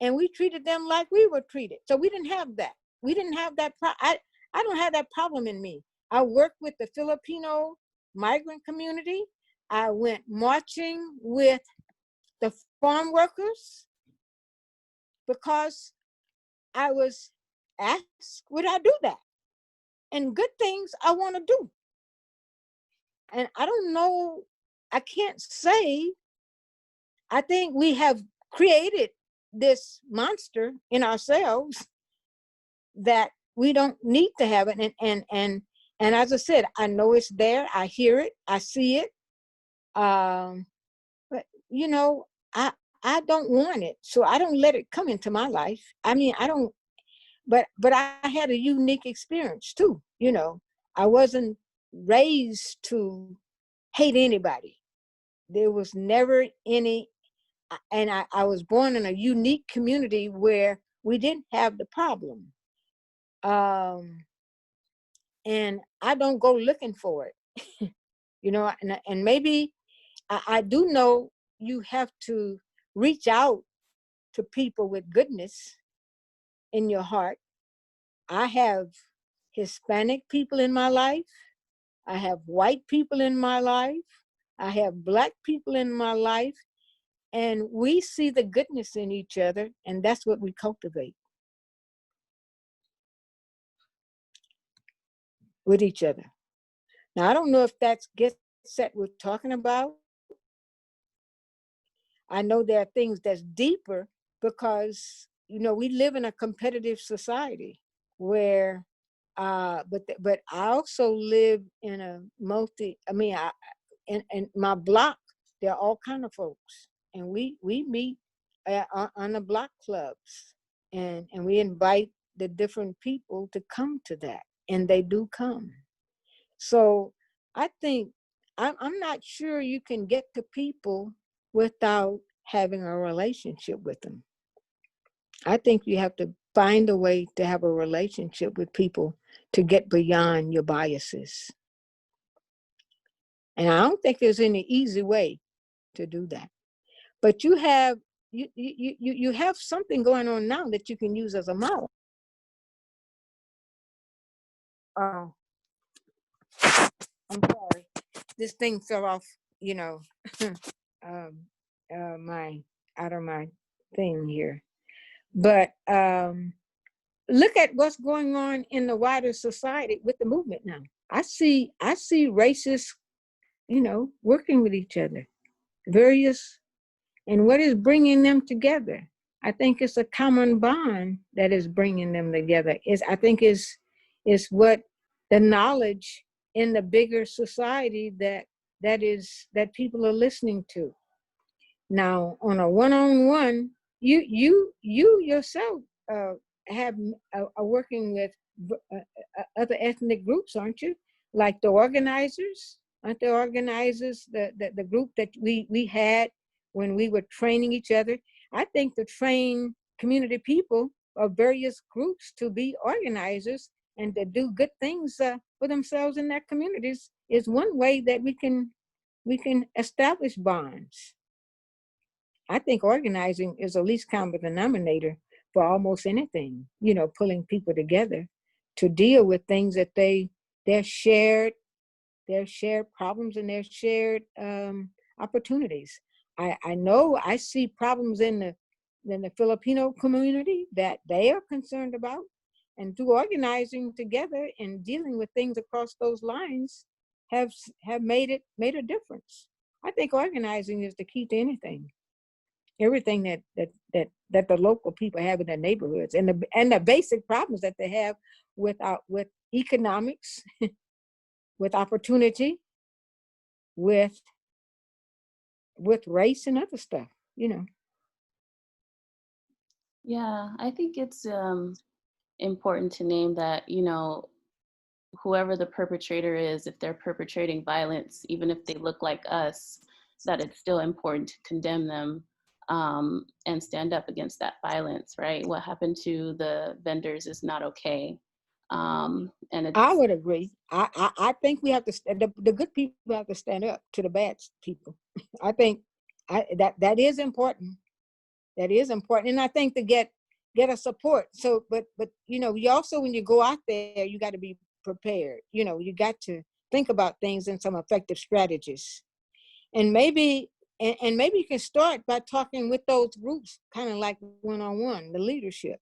and we treated them like we were treated. So we didn't have that. We didn't have that. I don't have that problem in me. I worked with the Filipino migrant community. I went marching with the farm workers because I was asked, would I do that? And good things I want to do. And I don't know, I can't say, I think we have created this monster in ourselves that we don't need to have it. And as I said, I know it's there. I hear it. I see it. But I don't want it, so I don't let it come into my life. I mean, I don't. But I had a unique experience too. I wasn't raised to hate anybody. There was never any, and I was born in a unique community where we didn't have the problem. And I don't go looking for it, and maybe I do know you have to reach out to people with goodness in your heart. I have Hispanic people in my life. I have white people in my life. I have Black people in my life. And we see the goodness in each other, and that's what we cultivate with each other. Now, I don't know if that's get set we're talking about. I know there are things that's deeper because, we live in a competitive society where, but I also live in a in my block, there are all kind of folks, and we meet on the block clubs, and we invite the different people to come to that, and they do come. So I think I'm not sure you can get to people without having a relationship with them. I think you have to find a way to have a relationship with people to get beyond your biases. And I don't think there's any easy way to do that. But you have something going on now that you can use as a model. Oh, I'm sorry. This thing fell off, um, my out of my thing here. But look at what's going on in the wider society with the movement now. I see racists, working with each other, various, and what is bringing them together? I think it's a common bond that is bringing them together. I think is what the knowledge in the bigger society that people are listening to. Now, on a one-on-one, you yourself have are working with other ethnic groups, aren't you? Like the organizers, aren't the organizers the group that we had when we were training each other? I think to train community people of various groups to be organizers and to do good things for themselves in their communities is one way that we can establish bonds. I think organizing is the least common denominator for almost anything, pulling people together to deal with things that their shared problems and their shared opportunities. I know I see problems in the Filipino community that they are concerned about. And through organizing together and dealing with things across those lines have made a difference. I think organizing is the key to anything. Everything that the local people have in their neighborhoods, and the basic problems that they have with economics, with opportunity, with race and other stuff, you know. Yeah, I think it's important to name that, whoever the perpetrator is, if they're perpetrating violence, even if they look like us, that it's still important to condemn them, and stand up against that violence, right? What happened to the vendors is not okay. And I it's, would agree. I think we have to, the good people have to stand up to the bad people. I think that is important. That is important. And I think to get a support. So, but you also, when you go out there, you got to be prepared. You got to think about things and some effective strategies. And maybe maybe you can start by talking with those groups, kind of like one-on-one, the leadership,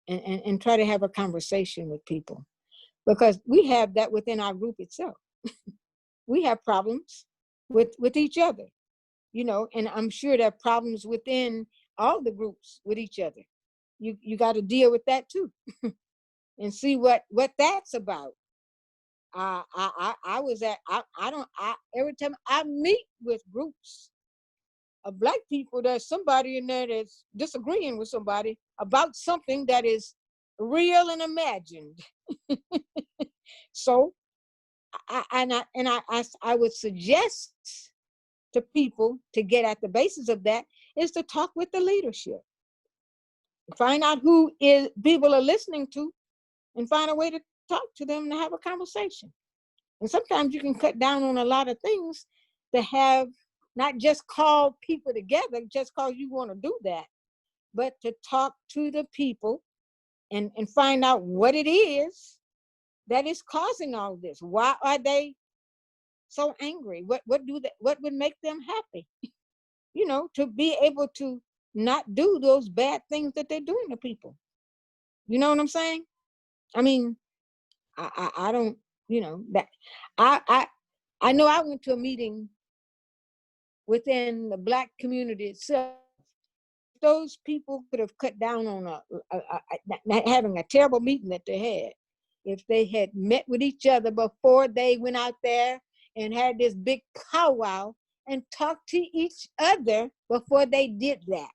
and try to have a conversation with people. Because we have that within our group itself. We have problems with each other, and I'm sure there are problems within all the groups with each other. You got to deal with that too, and see what that's about. I was at I don't I every time I meet with groups of black people, there's somebody in there that's disagreeing with somebody about something that is real and imagined. So I would suggest to people to get at the basis of that is to talk with the leadership, find out who is people are listening to, and find a way to talk to them and have a conversation. And sometimes you can cut down on a lot of things to have not just call people together just because you want to do that, but to talk to the people and find out what it is that is causing all this. Why are they so angry? What would make them happy? To be able to not do those bad things that they're doing to people. You know what I'm saying? I mean, I don't, that I I know I went to a meeting within the black community itself. Those people could have cut down on having a terrible meeting that they had. If they had met with each other before they went out there and had this big powwow and talked to each other before they did that.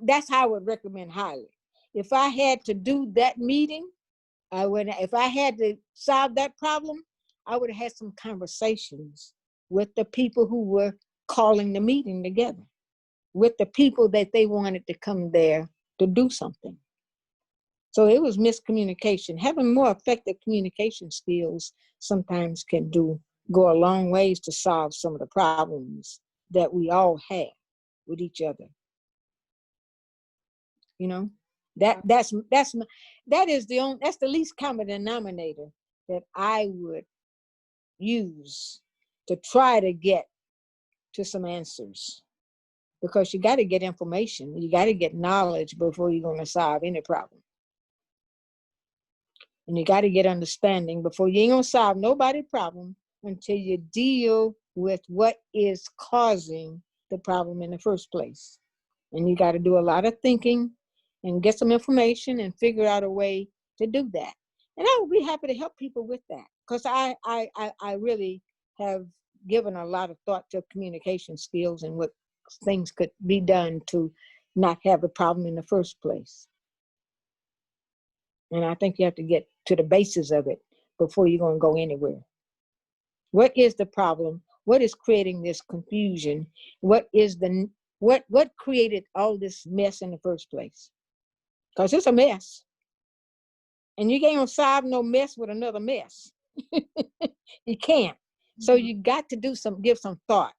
That's how I would recommend highly. If I had to do that meeting, if I had to solve that problem, I would have had some conversations with the people who were calling the meeting together, with the people that they wanted to come there to do something. So it was miscommunication. Having more effective communication skills sometimes can go a long ways to solve some of the problems that we all have with each other. That's the least common denominator that I would use to try to get to some answers, because you got to get information, you got to get knowledge before you're going to solve any problem, and you got to get understanding before you ain't going to solve nobody's problem until you deal with what is causing the problem in the first place. And you got to do a lot of thinking and get some information and figure out a way to do that. And I would be happy to help people with that, because I really have given a lot of thought to communication skills and what things could be done to not have a problem in the first place. And I think you have to get to the basis of it before you're going to go anywhere. What is the problem? What is creating this confusion? What created all this mess in the first place? Because it's a mess. And you can't solve no mess with another mess. You can't. So you got to give some thought.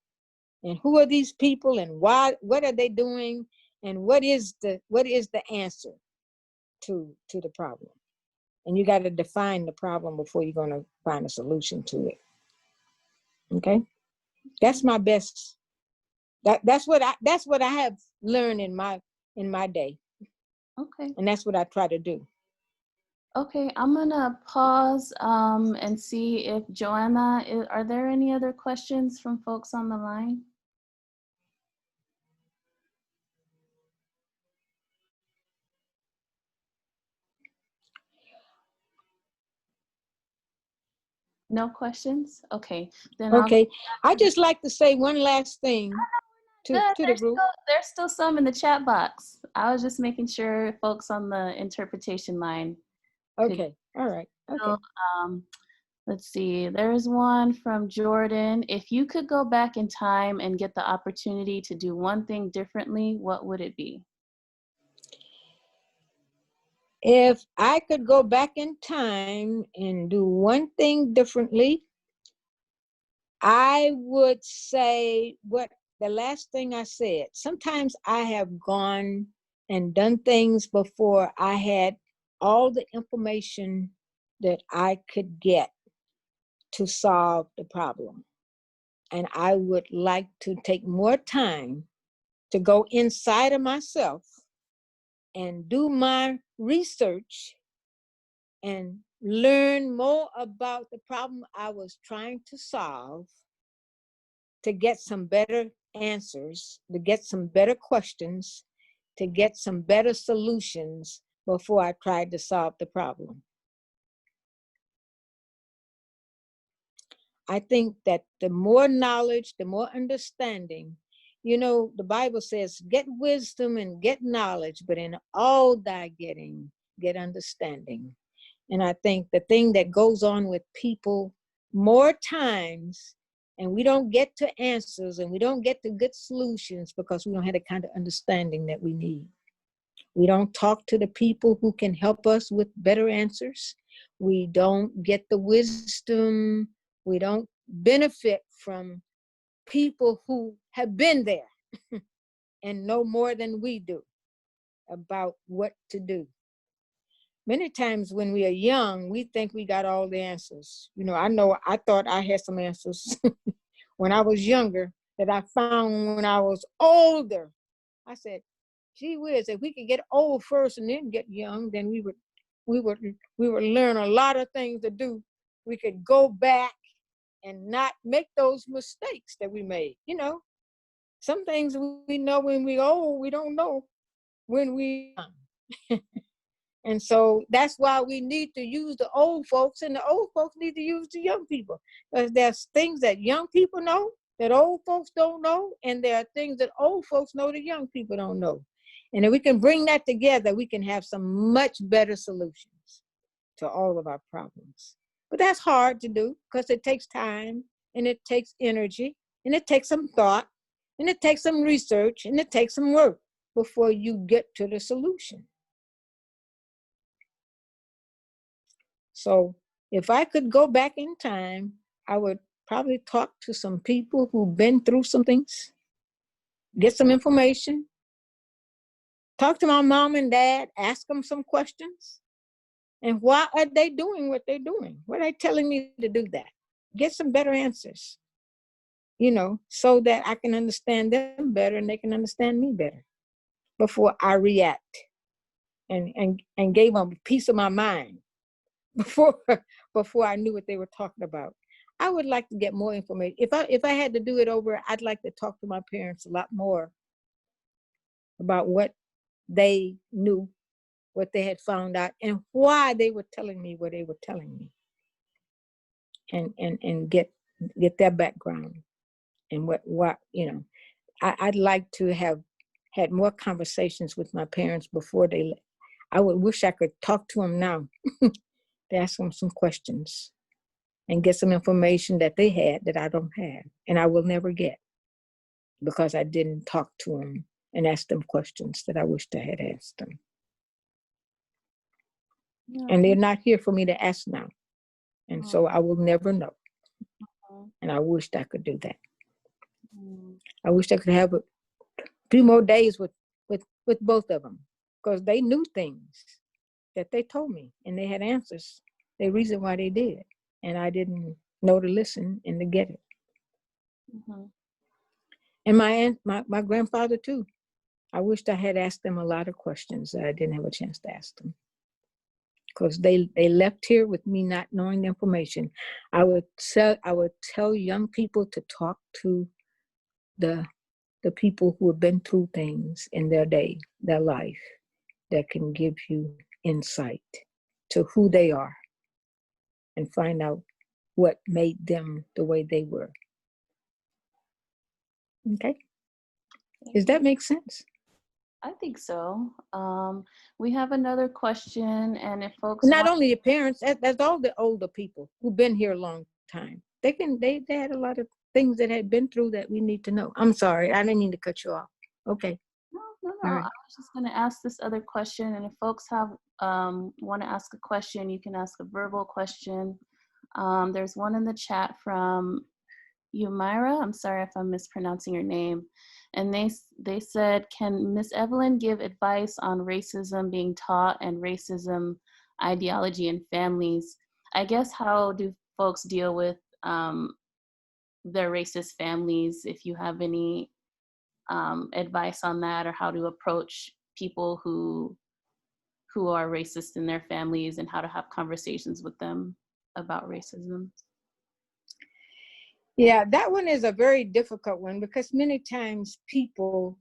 And who are these people, and what are they doing, and what is the answer to the problem? And you got to define the problem before you're going to find a solution to it. Okay? That's my best That's what I have learned in my day, Okay. and that's what I try to do. Okay, I'm gonna pause and see if Joanna, are there any other questions from folks on the line? No questions? Okay, then I'll go Okay, I back to the just like to say one last thing to good. the group. There's still some in the chat box. I was just making sure folks on the interpretation line could Okay, all right, okay. still, let's see. There's one from Jordan. If you could go back in time and get the opportunity to do one thing differently, what would it be? If I could go back in time and do one thing differently, I would say what the last thing I said. Sometimes I have gone and done things before I had all the information that I could get to solve the problem. And I would like to take more time to go inside of myself and do my research and learn more about the problem I was trying to solve, to get some better answers, to get some better questions, to get some better solutions before I tried to solve the problem. I think that the more knowledge, the more understanding, the Bible says, get wisdom and get knowledge, but in all thy getting, get understanding. And I think the thing that goes on with people more times, and we don't get to answers and we don't get to good solutions because we don't have the kind of understanding that we need. We don't talk to the people who can help us with better answers. We don't get the wisdom. We don't benefit from people who have been there and know more than we do about what to do. Many times when we are young, we think we got all the answers. I thought I had some answers when I was younger that I found when I was older. I said, gee whiz, if we could get old first and then get young, then we would learn a lot of things to do. We could go back and not make those mistakes that we made. Some things we know when we old, we don't know when we young. And so that's why we need to use the old folks, and the old folks need to use the young people. Because there's things that young people know that old folks don't know, and there are things that old folks know that young people don't know. And if we can bring that together, we can have some much better solutions to all of our problems. But that's hard to do because it takes time, and it takes energy, and it takes some thought, and it takes some research, and it takes some work before you get to the solution. So if I could go back in time, I would probably talk to some people who've been through some things, get some information, talk to my mom and dad, ask them some questions. And why are they doing what they're doing? Why are they telling me to do that? Get some better answers, so that I can understand them better and they can understand me better before I react and gave them a piece of my mind before I knew what they were talking about. I would like to get more information. If I had to do it over, I'd like to talk to my parents a lot more about what they knew, what they had found out, and why they were telling me what they were telling me. And get their background and what I'd like to have had more conversations with my parents before they. I would wish I could talk to them now, to ask them some questions and get some information that they had that I don't have and I will never get because I didn't talk to them and ask them questions that I wished I had asked them. Yeah, And they're not here for me to ask now. And so I will never know. And I wished I could do that. I wished I could have a few more days with both of them because they knew things that they told me and they had answers. The reason why they did. And I didn't know to listen and to get it. And my grandfather too. I wished I had asked them a lot of questions that I didn't have a chance to ask them, because they left here with me not knowing the information. I would tell young people to talk to the people who have been through things in their life, that can give you insight to who they are and find out what made them the way they were. Okay? Does that make sense? I think so. We have another question, and if folks Not want, only your parents, that's all the older people who've been here a long time. They had a lot of things that had been through that we need to know. I'm sorry, I didn't mean to cut you off. Okay. no, no, All no. I right. was just going to ask this other question, and if folks have want to ask a question, you can ask a verbal question. There's one in the chat from Yumira. I'm sorry if I'm mispronouncing your name. And they said, can Miss Evelyn give advice on racism being taught and racism ideology in families? I guess, how do folks deal with their racist families? If you have any advice on that, or how to approach people who are racist in their families, and how to have conversations with them about racism. Yeah, that one is a very difficult one, because many times people,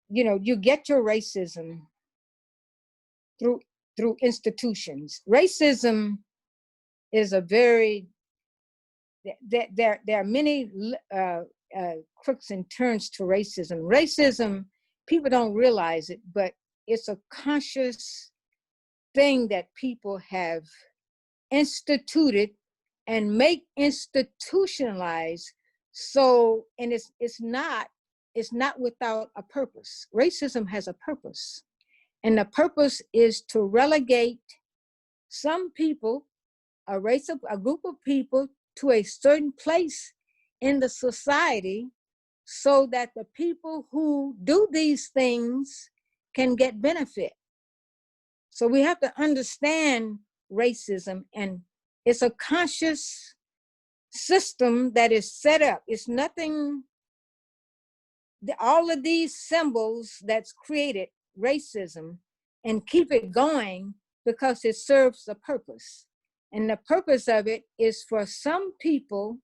you get your racism through institutions. Racism is a very there are many crooks and turns to racism. Racism, people don't realize it, but it's a conscious thing that people have instituted and make institutionalized. So, and it's not without a purpose. Racism has a purpose, and the purpose is to relegate some people, a group of people, to a certain place in the society, so that the people who do these things can get benefit. So we have to understand racism, and it's a conscious system that is set up. It's nothing, all of these symbols that's created racism and keep it going because it serves a purpose. And the purpose of it is for some people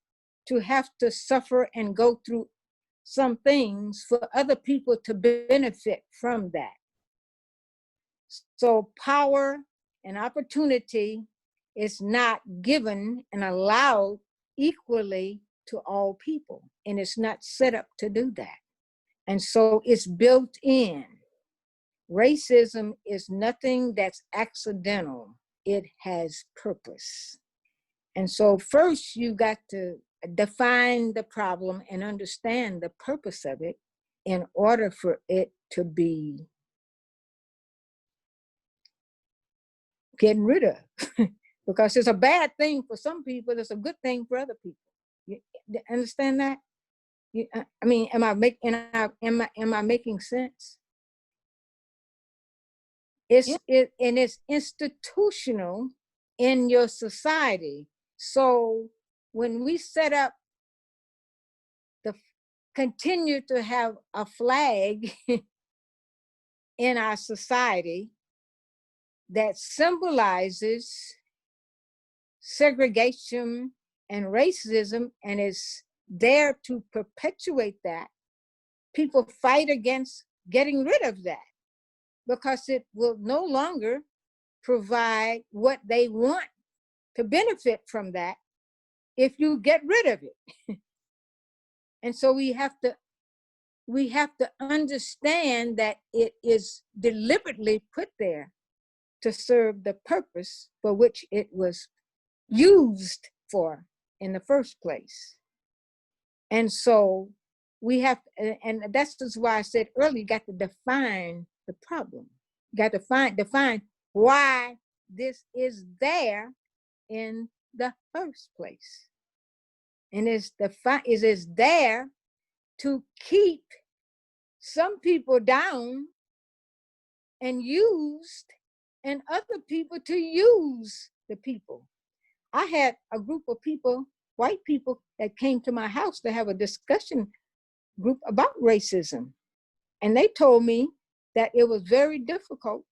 to have to suffer and go through some things, for other people to benefit from that. So power and opportunity is not given and allowed equally to all people. And it's not set up to do that. And so it's built in. Racism is nothing that's accidental. It has purpose. And so first you got to define the problem and understand the purpose of it in order for it to be getting rid of. Because it's a bad thing for some people, it's a good thing for other people. You understand that? I mean, am I making sense? Yeah. And it's institutional in your society. So when we set up continue to have a flag in our society that symbolizes segregation and racism, and is there to perpetuate that, people fight against getting rid of that, because it will no longer provide what they want to benefit from that if you get rid of it. And so we have to understand that it is deliberately put there to serve the purpose for which it was used for in the first place. And so we have, and that's just why I said earlier, you got to define the problem. You got to define why this is there in the first place. And it is there to keep some people down and used, and other people to use the people. I had a group of people white people that came to my house to have a discussion group about racism. And they told me that it was very difficult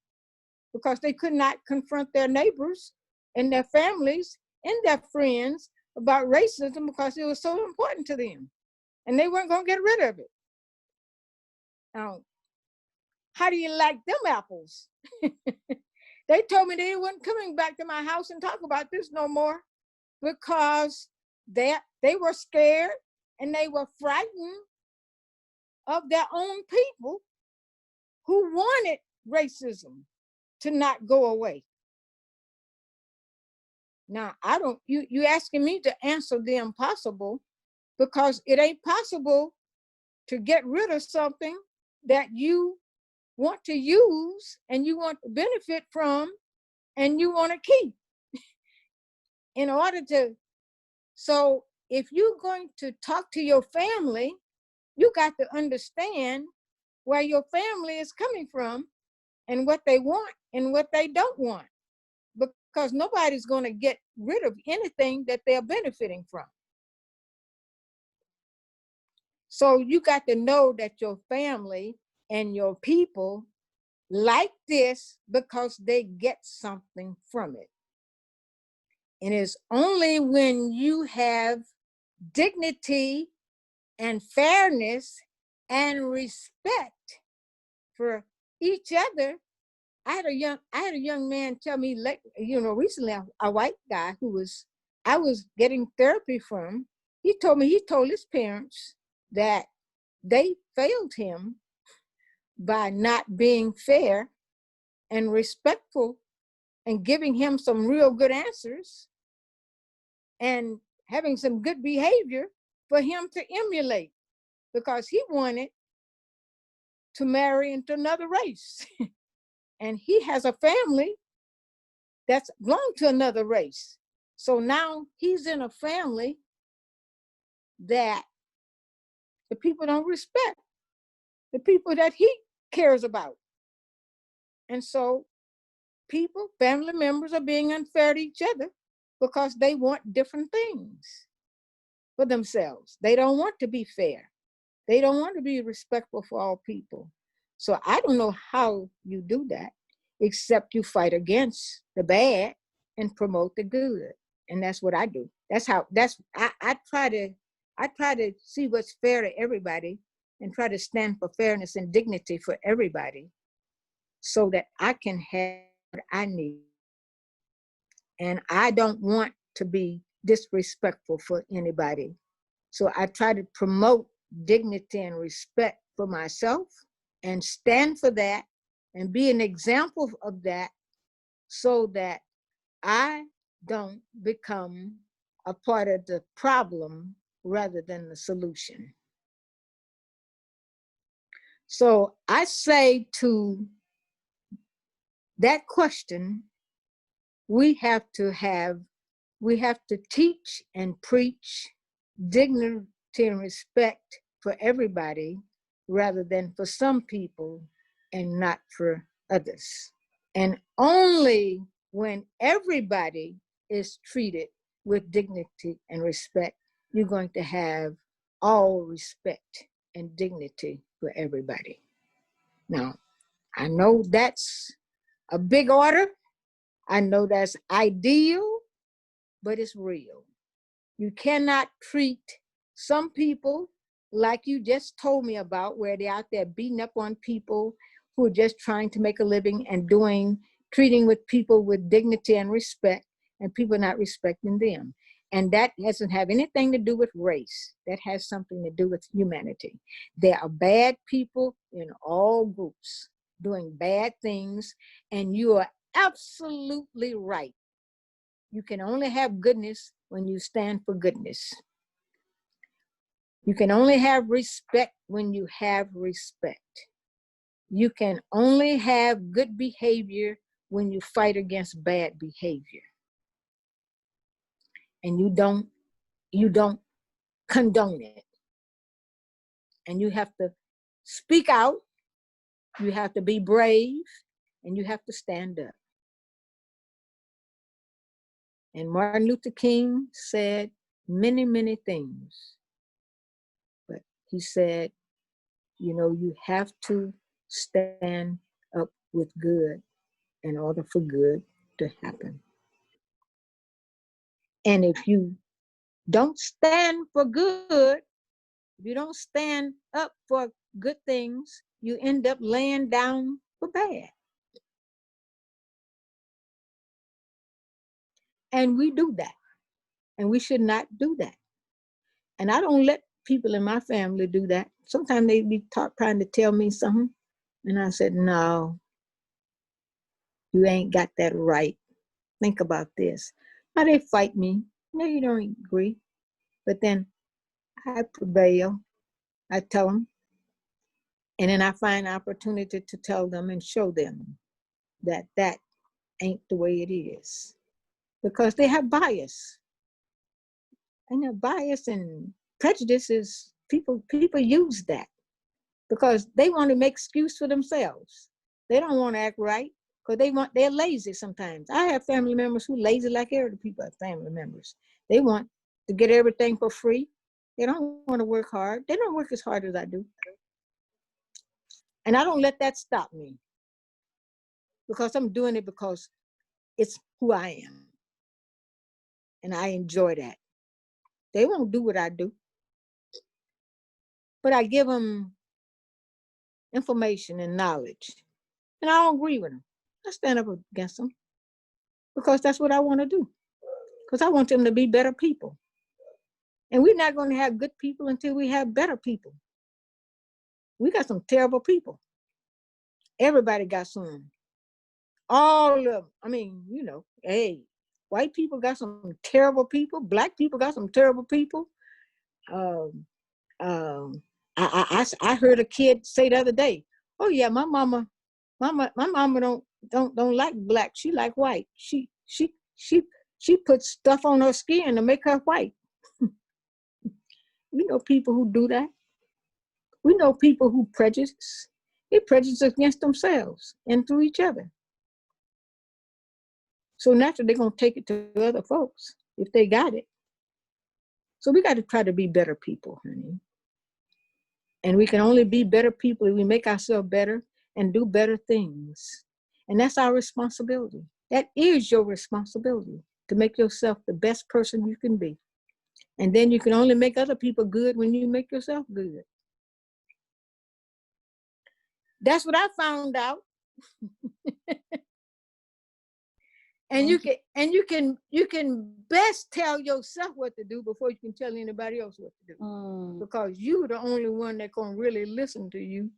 because they could not confront their neighbors and their families and their friends about racism because it was so important to them. And they weren't going to get rid of it. Now, how do you like them apples? They told me they weren't coming back to my house and talk about this no more because they were scared and they were frightened of their own people who wanted racism to not go away. Now, you asking me to answer the impossible because it ain't possible to get rid of something that you want to use and you want to benefit from and you want to keep in order to. So if you're going to talk to your family, you got to understand where your family is coming from and what they want and what they don't want, because nobody's going to get rid of anything that they're benefiting from. So you got to know that your family and your people like this because they get something from it. And it's only when you have dignity and fairness and respect for each other. I had a young man tell me, recently, a white guy I was getting therapy from. He told his parents that they failed him by not being fair and respectful and giving him some real good answers and having some good behavior for him to emulate, because he wanted to marry into another race. And he has a family that's belonged to another race. So now he's in a family that the people don't respect, the people that he cares about. And so family members are being unfair to each other because they want different things for themselves. They don't want to be fair. They don't want to be respectful for all people. So I don't know how you do that, except you fight against the bad and promote the good. And that's what I do. I try to see what's fair to everybody and try to stand for fairness and dignity for everybody so that I can have what I need. And I don't want to be disrespectful for anybody. So I try to promote dignity and respect for myself and stand for that and be an example of that so that I don't become a part of the problem rather than the solution. So I say to that question, we have to teach and preach dignity and respect for everybody rather than for some people and not for others. And only when everybody is treated with dignity and respect, you're going to have all respect and dignity for everybody. Now, I know that's a big order. I know that's ideal, but it's real. You cannot treat some people like you just told me about, where they're out there beating up on people who are just trying to make a living and treating with people with dignity and respect, and people not respecting them. And that doesn't have anything to do with race. That has something to do with humanity. There are bad people in all groups doing bad things, and you are absolutely right. You can only have goodness when you stand for goodness. You can only have respect when you have respect. You can only have good behavior when you fight against bad behavior. And you don't condone it. And you have to speak out, you have to be brave, and you have to stand up. And Martin Luther King said, many, many things. But he said, you know, you have to stand up with good in order for good to happen. And if you don't stand for good, if you don't stand up for good things, you end up laying down for bad. And we do that. And we should not do that. And I don't let people in my family do that. Sometimes they be trying to tell me something. And I said, no, you ain't got that right. Think about this. Now they fight me. No, you don't agree. But then I prevail. I tell them. And then I find opportunity to tell them and show them that that ain't the way it is. Because they have bias. And their bias and prejudice is people use that because they want to make excuse for themselves. They don't want to act right because they're lazy sometimes. I have family members who lazy like every people have family members. They want to get everything for free. They don't want to work hard. They don't work as hard as I do. And I don't let that stop me because I'm doing it because it's who I am. And I enjoy that. They won't do what I do. But I give them information and knowledge. And I don't agree with them. I stand up against them because that's what I want to do. Because I want them to be better people. And we're not going to have good people until we have better people. We got some terrible people. Everybody got some. All of them. I mean, you know, hey, white people got some terrible people. Black people got some terrible people. Um, I heard a kid say the other day, "Oh yeah, my mama don't like black. She like white. She puts stuff on her skin to make her white." We know people who do that. We know people who prejudice. They prejudice against themselves and through each other. So naturally, they're gonna take it to other folks if they got it. So we got to try to be better people, honey. And we can only be better people if we make ourselves better and do better things. And that's our responsibility. That is your responsibility, to make yourself the best person you can be. And then you can only make other people good when you make yourself good. That's what I found out. And you can best tell yourself what to do before you can tell anybody else what to do. Because you're the only one that's gonna really listen to you.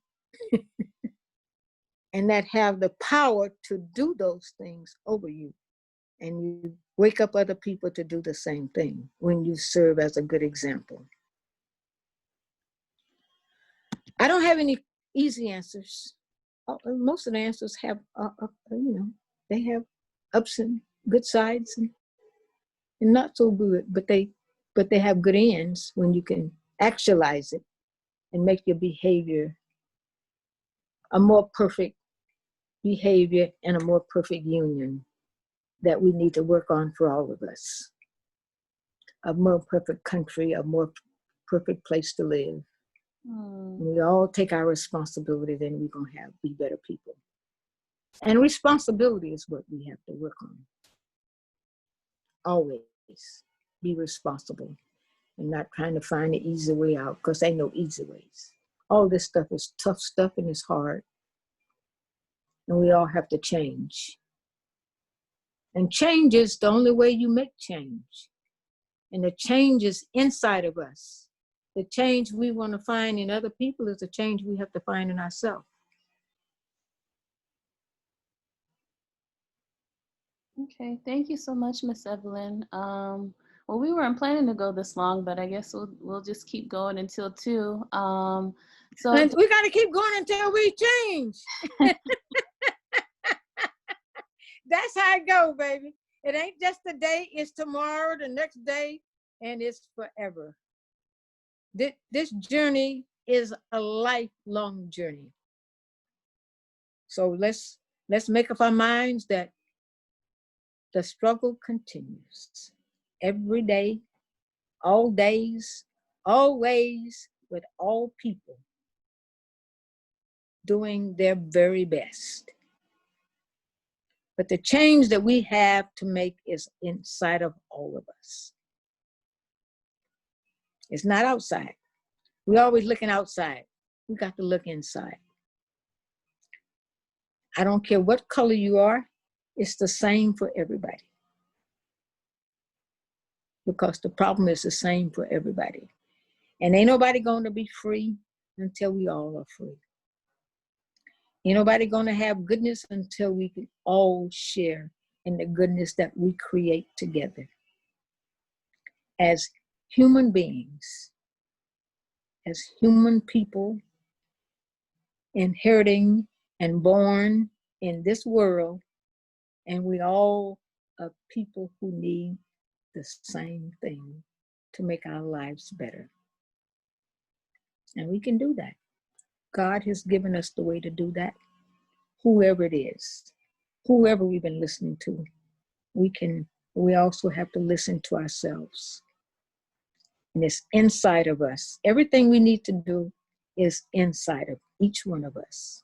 And that have the power to do those things over you. And you wake up other people to do the same thing when you serve as a good example. I don't have any easy answers. Most of the answers have, they have ups and good sides and not so good, but they have good ends when you can actualize it and make your behavior a more perfect behavior and a more perfect union that we need to work on for all of us. A more perfect country, a more perfect place to live. When we all take our responsibility, then we're going to be better people. And responsibility is what we have to work on. Always be responsible and not trying to find the easy way out, because ain't no easy ways. All this stuff is tough stuff and it's hard. And we all have to change. And change is the only way you make change. And the change is inside of us. The change we want to find in other people is the change we have to find in ourselves. Okay, thank you so much, Miss Evelyn. Well, we weren't planning to go this long, but I guess we'll just keep going until 2. So and we got to keep going until we change. That's how it go, baby. It ain't just a day, it's tomorrow, the next day, and it's forever. This journey is a lifelong journey. So let's make up our minds that the struggle continues every day, all days, always, with all people doing their very best. But the change that we have to make is inside of all of us. It's not outside. We're always looking outside. We got to look inside. I don't care what color you are, it's the same for everybody. Because the problem is the same for everybody. And ain't nobody going to be free until we all are free. Ain't nobody going to have goodness until we can all share in the goodness that we create together. As human beings, as human people, inheriting and born in this world, and we all are people who need the same thing to make our lives better. And we can do that. God has given us the way to do that. Whoever it is, whoever we've been listening to, we also have to listen to ourselves. And it's inside of us. Everything we need to do is inside of each one of us.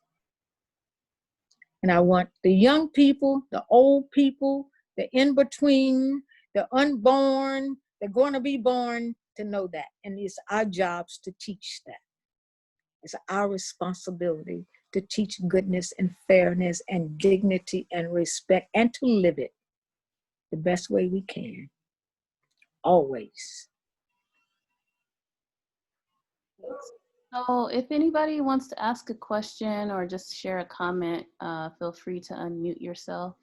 And I want the young people, the old people, the in-between, the unborn, the going to be born to know that. And it's our jobs to teach that. It's our responsibility to teach goodness and fairness and dignity and respect and to live it the best way we can. Always. So if anybody wants to ask a question or just share a comment, feel free to unmute yourself.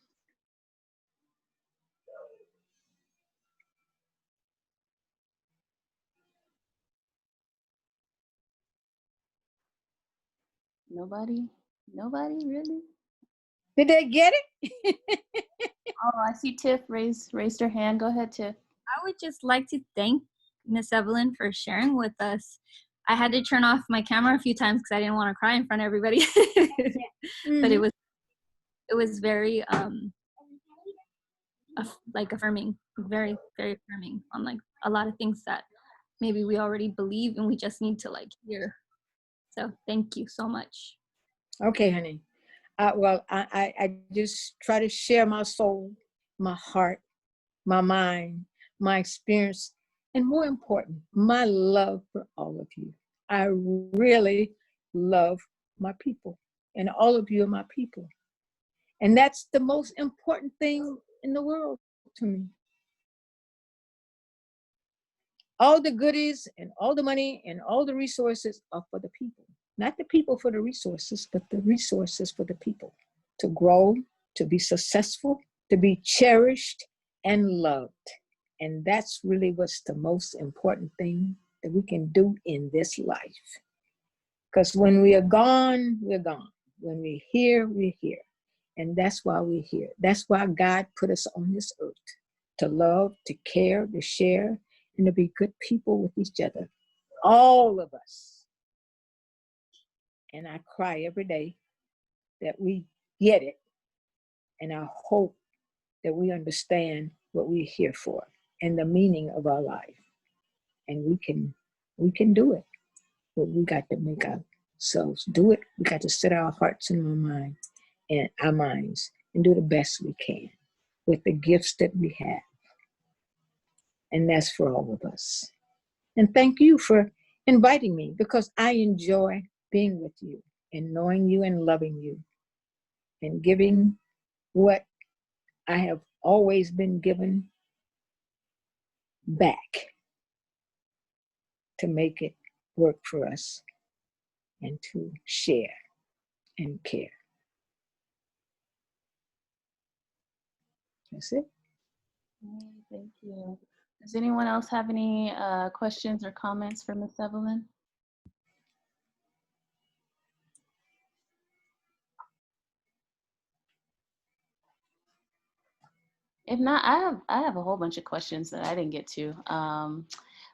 Nobody? Nobody, really? Did they get it? Oh, I see Tiff raised her hand. Go ahead, Tiff. I would just like to thank Miss Evelyn for sharing with us. I had to turn off my camera a few times because I didn't want to cry in front of everybody. But it was very like affirming, very, very affirming on like a lot of things that maybe we already believe and we just need to like hear. So thank you so much. Okay, honey. Well, I just try to share my soul, my heart, my mind, my experience, and more important, my love for all of you. I really love my people, and all of you are my people. And that's the most important thing in the world to me. All the goodies and all the money and all the resources are for the people. Not the people for the resources, but the resources for the people. To grow, to be successful, to be cherished and loved. And that's really what's the most important thing that we can do in this life. Because when we are gone, we're gone. When we're here, we're here. And that's why we're here. That's why God put us on this earth. To love, to care, to share, and to be good people with each other. All of us. And I cry every day that we get it. And I hope that we understand what we're here for and the meaning of our life. And we can do it. But we got to make ourselves do it. We got to set our hearts and our minds and do the best we can with the gifts that we have. And that's for all of us. And thank you for inviting me, because I enjoy being with you and knowing you and loving you and giving what I have always been given back to make it work for us and to share and care. That's it. Thank you. Does anyone else have any questions or comments for Miss Evelyn? If not, I have a whole bunch of questions that I didn't get to.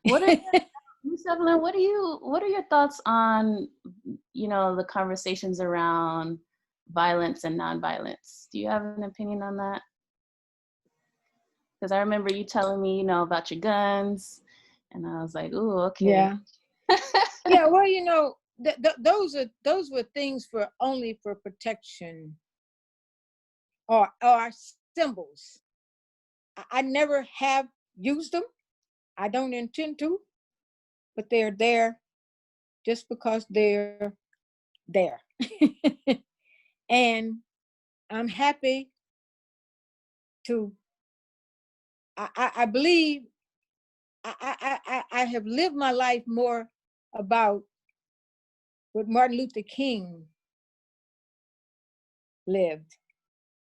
What are Miss Evelyn, what are your thoughts on, the conversations around violence and nonviolence? Do you have an opinion on that? Because I remember you telling me, about your guns, And I was like, ooh, okay. Yeah. Yeah, well, you know, those were things for only for protection or symbols. I never have used them. I don't intend to, but they're there just because they're there. And I'm happy to, I believe I have lived my life more about what Martin Luther King lived.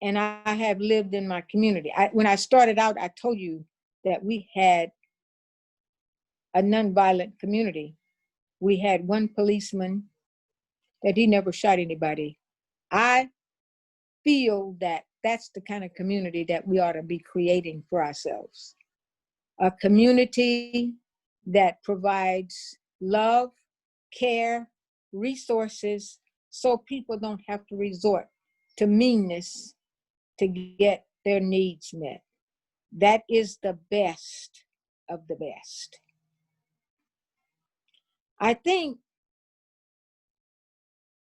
And I have lived in my community. When I started out, I told you that we had a nonviolent community. We had one policeman that he never shot anybody. I feel that that's the kind of community that we ought to be creating for ourselves. A community that provides love, care, resources, so people don't have to resort to meanness to get their needs met. That is the best of the best. I think,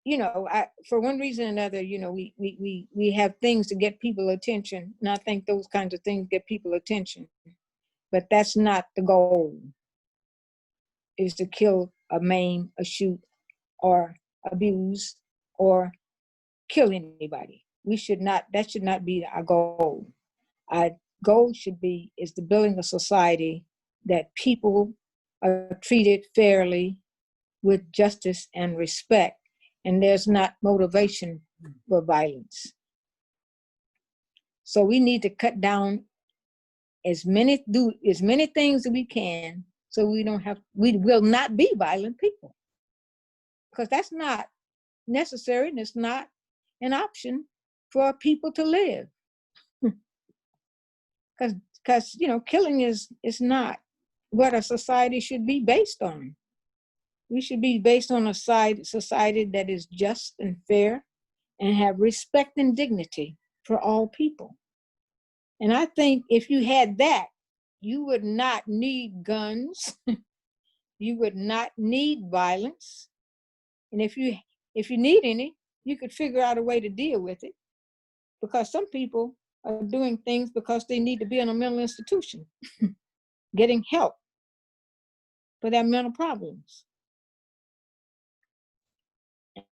you know, for one reason or another, you know, we have things to get people attention, and I think those kinds of things get people attention. But that's not the goal, is to kill, or maim, or shoot, or abuse, or kill anybody. That should not be our goal. Our goal should be is the building a society that people are treated fairly, with justice and respect, and there's not motivation for violence. So we need to cut down as many things as we can, so we will not be violent people, because that's not necessary and it's not an option for people to live. Because you know, killing is not what a society should be based on. We should be based on a society that is just and fair and have respect and dignity for all people. And I think if you had that, you would not need guns. You would not need violence. And if you need any, you could figure out a way to deal with it. Because some people are doing things because they need to be in a mental institution, getting help for their mental problems.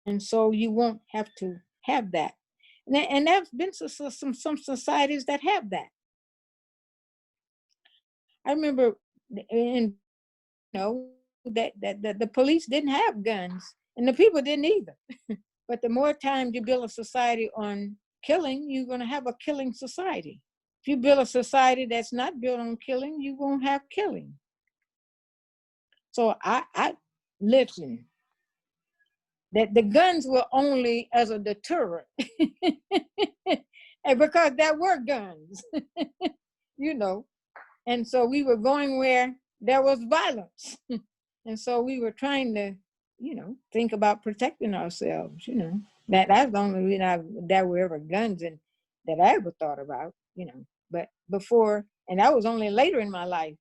And so you won't have to have that. And there's been some societies that have that. I remember, you know, that the police didn't have guns and the people didn't either. But the more time you build a society on killing, you're going to have a killing society. If you build a society that's not built on killing, you won't have killing. So I listen, that the guns were only as a deterrent. And because there were guns, you know. And so we were going where there was violence. And so we were trying to, you know, think about protecting ourselves, you know. That's the only reason there were ever guns and that I ever thought about, you know. But before, and that was only later in my life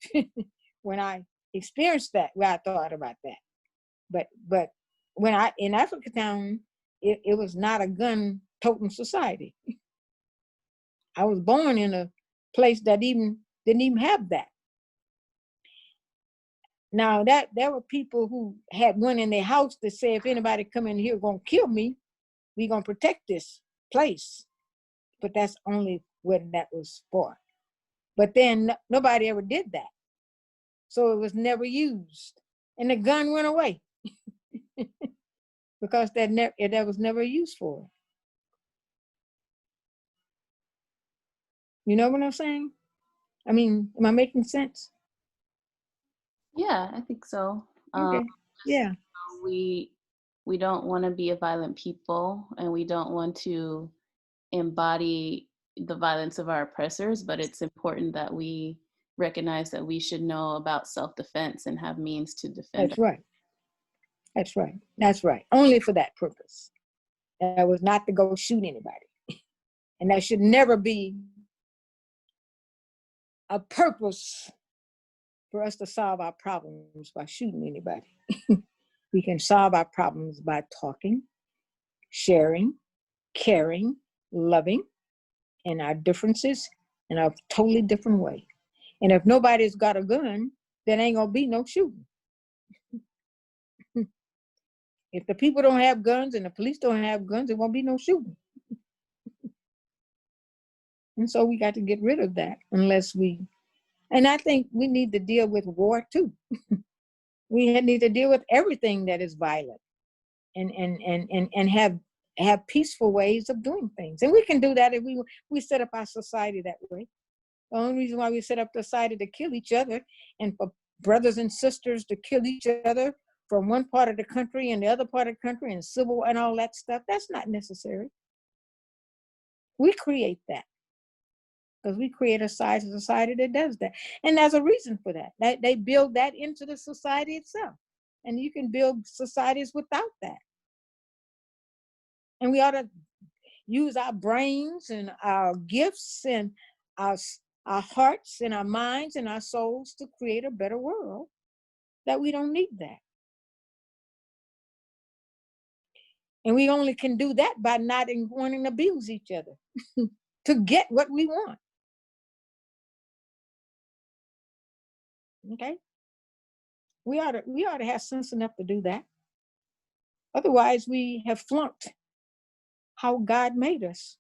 when I experienced that, where I thought about that. But when in Africatown, it was not a gun-toting society. I was born in a place that didn't even have that. Now there were people who had one in their house that say, if anybody come in here gonna kill me, we gonna protect this place. But that's only what that was for. But then nobody ever did that. So it was never used. And the gun went away because that was never used for. You know what I'm saying? I mean, am I making sense? Yeah, I think so. Okay. Yeah. We don't want to be a violent people, and we don't want to embody the violence of our oppressors, but it's important that we recognize that we should know about self-defense and have means to defend. That's right. That's right. That's right. Only for that purpose. That was not to go shoot anybody. And that should never be a purpose for us to solve our problems by shooting anybody. We can solve our problems by talking, sharing, caring, loving, and our differences in a totally different way. And if nobody's got a gun, then ain't gonna be no shooting. If the people don't have guns and the police don't have guns, there won't be no shooting. And so we got to get rid of that and I think we need to deal with war too. We need to deal with everything that is violent and have peaceful ways of doing things. And we can do that if we set up our society that way. The only reason why we set up the society to kill each other and for brothers and sisters to kill each other from one part of the country and the other part of the country and civil and all that stuff, that's not necessary. We create that because we create a society that does that. And there's a reason for that. They build that into the society itself. And you can build societies without that. And we ought to use our brains and our gifts and our hearts and our minds and our souls to create a better world, that we don't need that. And we only can do that by not wanting to abuse each other to get what we want. Okay? We ought to have sense enough to do that. Otherwise, we have flunked how God made us.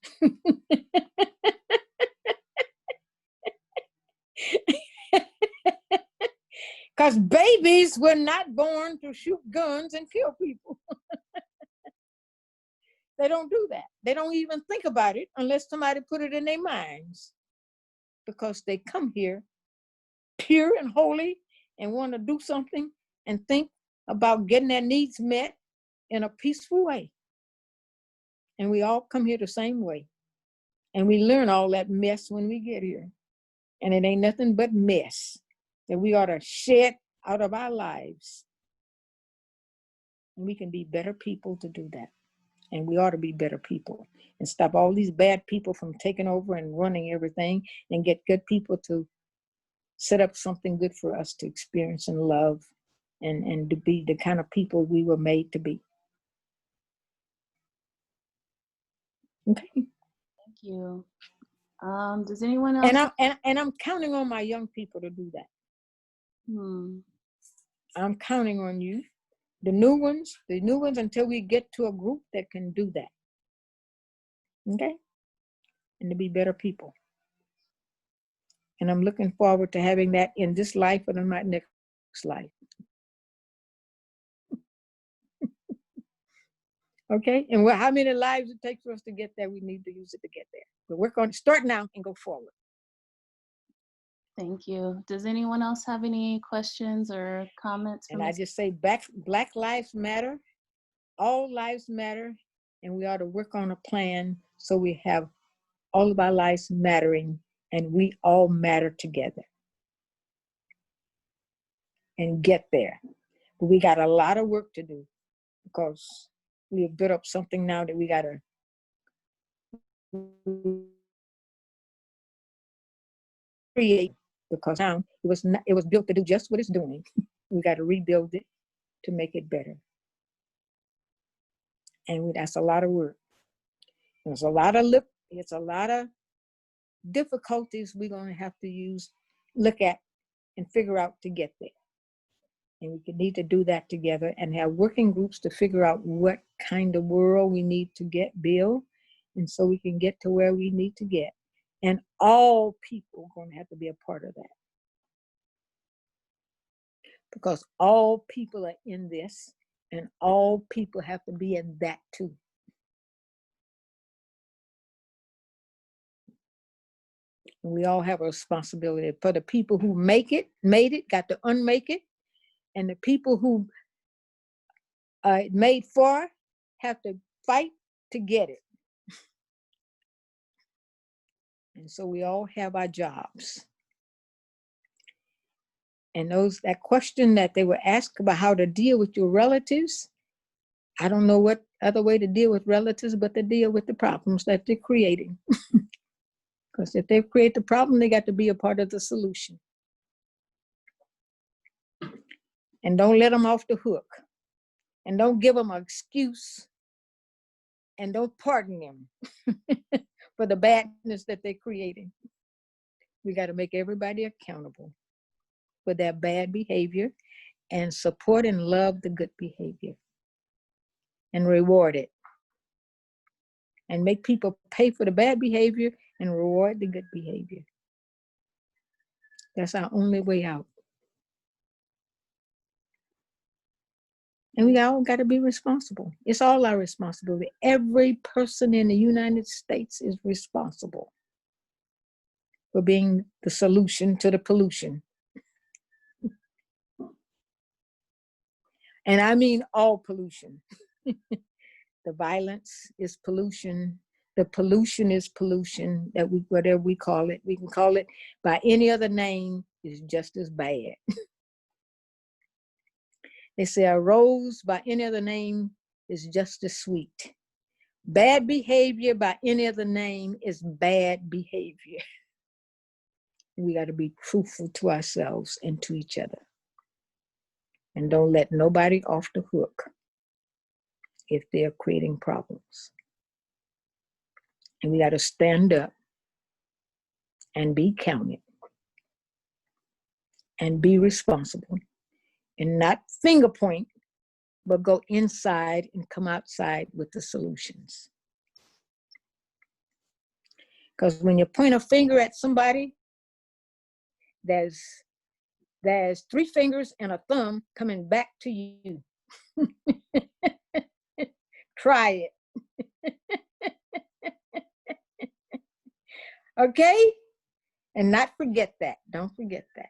Because babies were not born to shoot guns and kill people. They don't do that. They don't even think about it unless somebody put it in their minds. Because they come here pure and holy and want to do something and think about getting their needs met in a peaceful way. And we all come here the same way. And we learn all that mess when we get here. And it ain't nothing but mess that we ought to shed out of our lives. And we can be better people to do that. And we ought to be better people and stop all these bad people from taking over and running everything and get good people to set up something good for us to experience and love and to be the kind of people we were made to be. Okay. Thank you. Does anyone else? And I'm counting on my young people to do that. I'm counting on you. The new ones, until we get to a group that can do that. Okay? And to be better people. And I'm looking forward to having that in this life and in my next life. Okay? And how many lives it takes for us to get there, we need to use it to get there. But we're going to start now and go forward. Thank you. Does anyone else have any questions or comments? And I just say Black lives matter. All lives matter. And we ought to work on a plan so we have all of our lives mattering and we all matter together. And get there. But we got a lot of work to do because we have built up something now that we got to create, because now it was built to do just what it's doing. We got to rebuild it to make it better. And that's a lot of work. It's a lot of difficulties we're going to have to look at and figure out to get there. And we need to do that together and have working groups to figure out what kind of world we need to build, and so we can get to where we need to get. And all people are going to have to be a part of that. Because all people are in this, and all people have to be in that too. And we all have a responsibility. For the people who made it, got to unmake it, and the people who made for have to fight to get it. And so we all have our jobs. And that question that they were asked about how to deal with your relatives, I don't know what other way to deal with relatives but to deal with the problems that they're creating. Because if they create the problem, they got to be a part of the solution. And don't let them off the hook. And don't give them an excuse. And don't pardon them for the badness that they're creating. We got to make everybody accountable for their bad behavior and support and love the good behavior and reward it. And make people pay for the bad behavior and reward the good behavior. That's our only way out. And we all got to be responsible. It's all our responsibility. Every person in the United States is responsible for being the solution to the pollution. And I mean all pollution. The violence is pollution. The pollution is pollution, that we, whatever we call it. We can call it by any other name, is just as bad. They say a rose by any other name is just as sweet. Bad behavior by any other name is bad behavior. We got to be truthful to ourselves and to each other. And don't let nobody off the hook if they're creating problems. And we got to stand up and be counted and be responsible and not finger point, but go inside and come outside with the solutions. Because when you point a finger at somebody, there's 3 fingers and a thumb coming back to you. Try it. Okay? And not forget that. Don't forget that.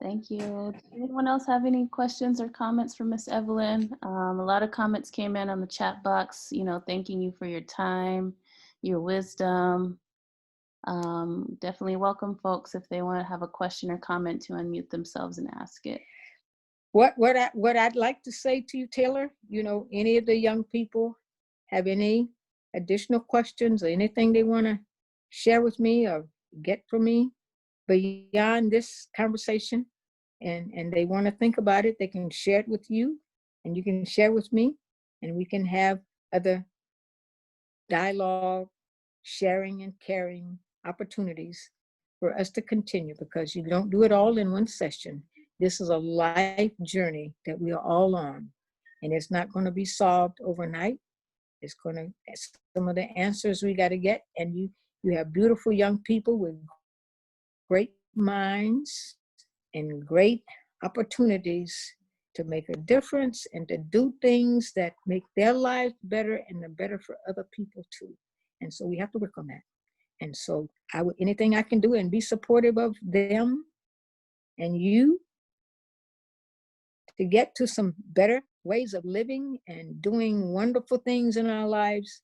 Thank you. Does anyone else have any questions or comments for Miss Evelyn? A lot of comments came in on the chat box, thanking you for your time, your wisdom. Definitely welcome folks if they want to have a question or comment to unmute themselves and ask it. What I'd like to say to you, Taylor, any of the young people have any additional questions or anything they want to share with me or get from me beyond this conversation, and they want to think about it, they can share it with you, and you can share with me, and we can have other dialogue, sharing and caring opportunities for us to continue, because you don't do it all in one session. This is a life journey that we are all on, and it's not going to be solved overnight. It's going to, some of the answers we got to get, and you have beautiful young people with great minds and great opportunities to make a difference and to do things that make their lives better and better for other people too. And so we have to work on that. And so anything I can do and be supportive of them and you to get to some better ways of living and doing wonderful things in our lives,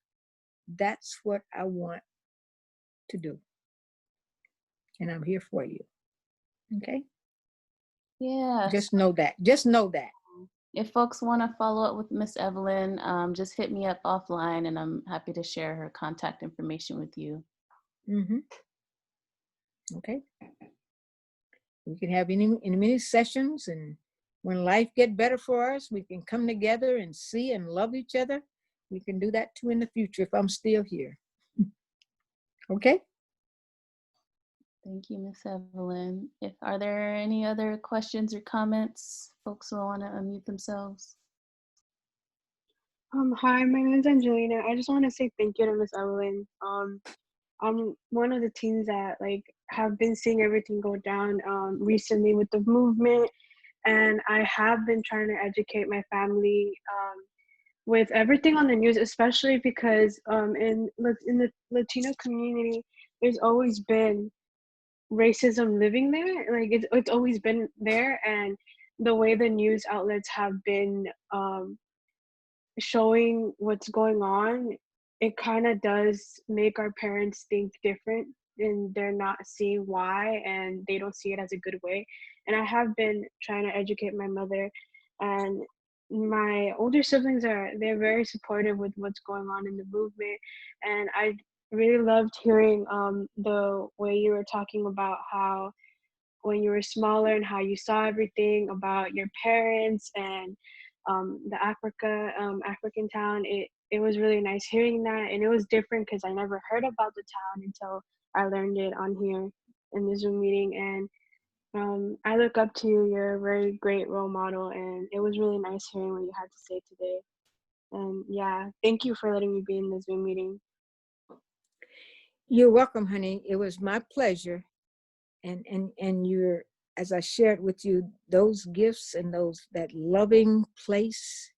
that's what I want to do. And I'm here for you. Okay? Yeah. Just know that. Just know that. If folks want to follow up with Miss Evelyn, just hit me up offline and I'm happy to share her contact information with you. Mm-hmm. Okay. We can have many sessions, and when life get better for us, we can come together and see and love each other. We can do that too in the future if I'm still here. Okay? Thank you, Miss Evelyn. Are there any other questions or comments? Folks will want to unmute themselves. Hi, my name is Angelina. I just want to say thank you to Miss Evelyn. I'm one of the teens that have been seeing everything go down recently with the movement, and I have been trying to educate my family with everything on the news, especially because in the Latino community, there's always been racism living there. It's always been there, and the way the news outlets have been showing what's going on, it kind of does make our parents think different, and they're not seeing why, and they don't see it as a good way. And I have been trying to educate my mother, and my older siblings they're very supportive with what's going on in the movement. And I really loved hearing the way you were talking about how when you were smaller and how you saw everything about your parents and the African town. It was really nice hearing that, and it was different because I never heard about the town until I learned it on here in the Zoom meeting. And I look up to you. You're a very great role model, and it was really nice hearing what you had to say today. And yeah, thank you for letting me be in the Zoom meeting. You're welcome, honey. It was my pleasure. And you're, as I shared with you, those gifts and that loving place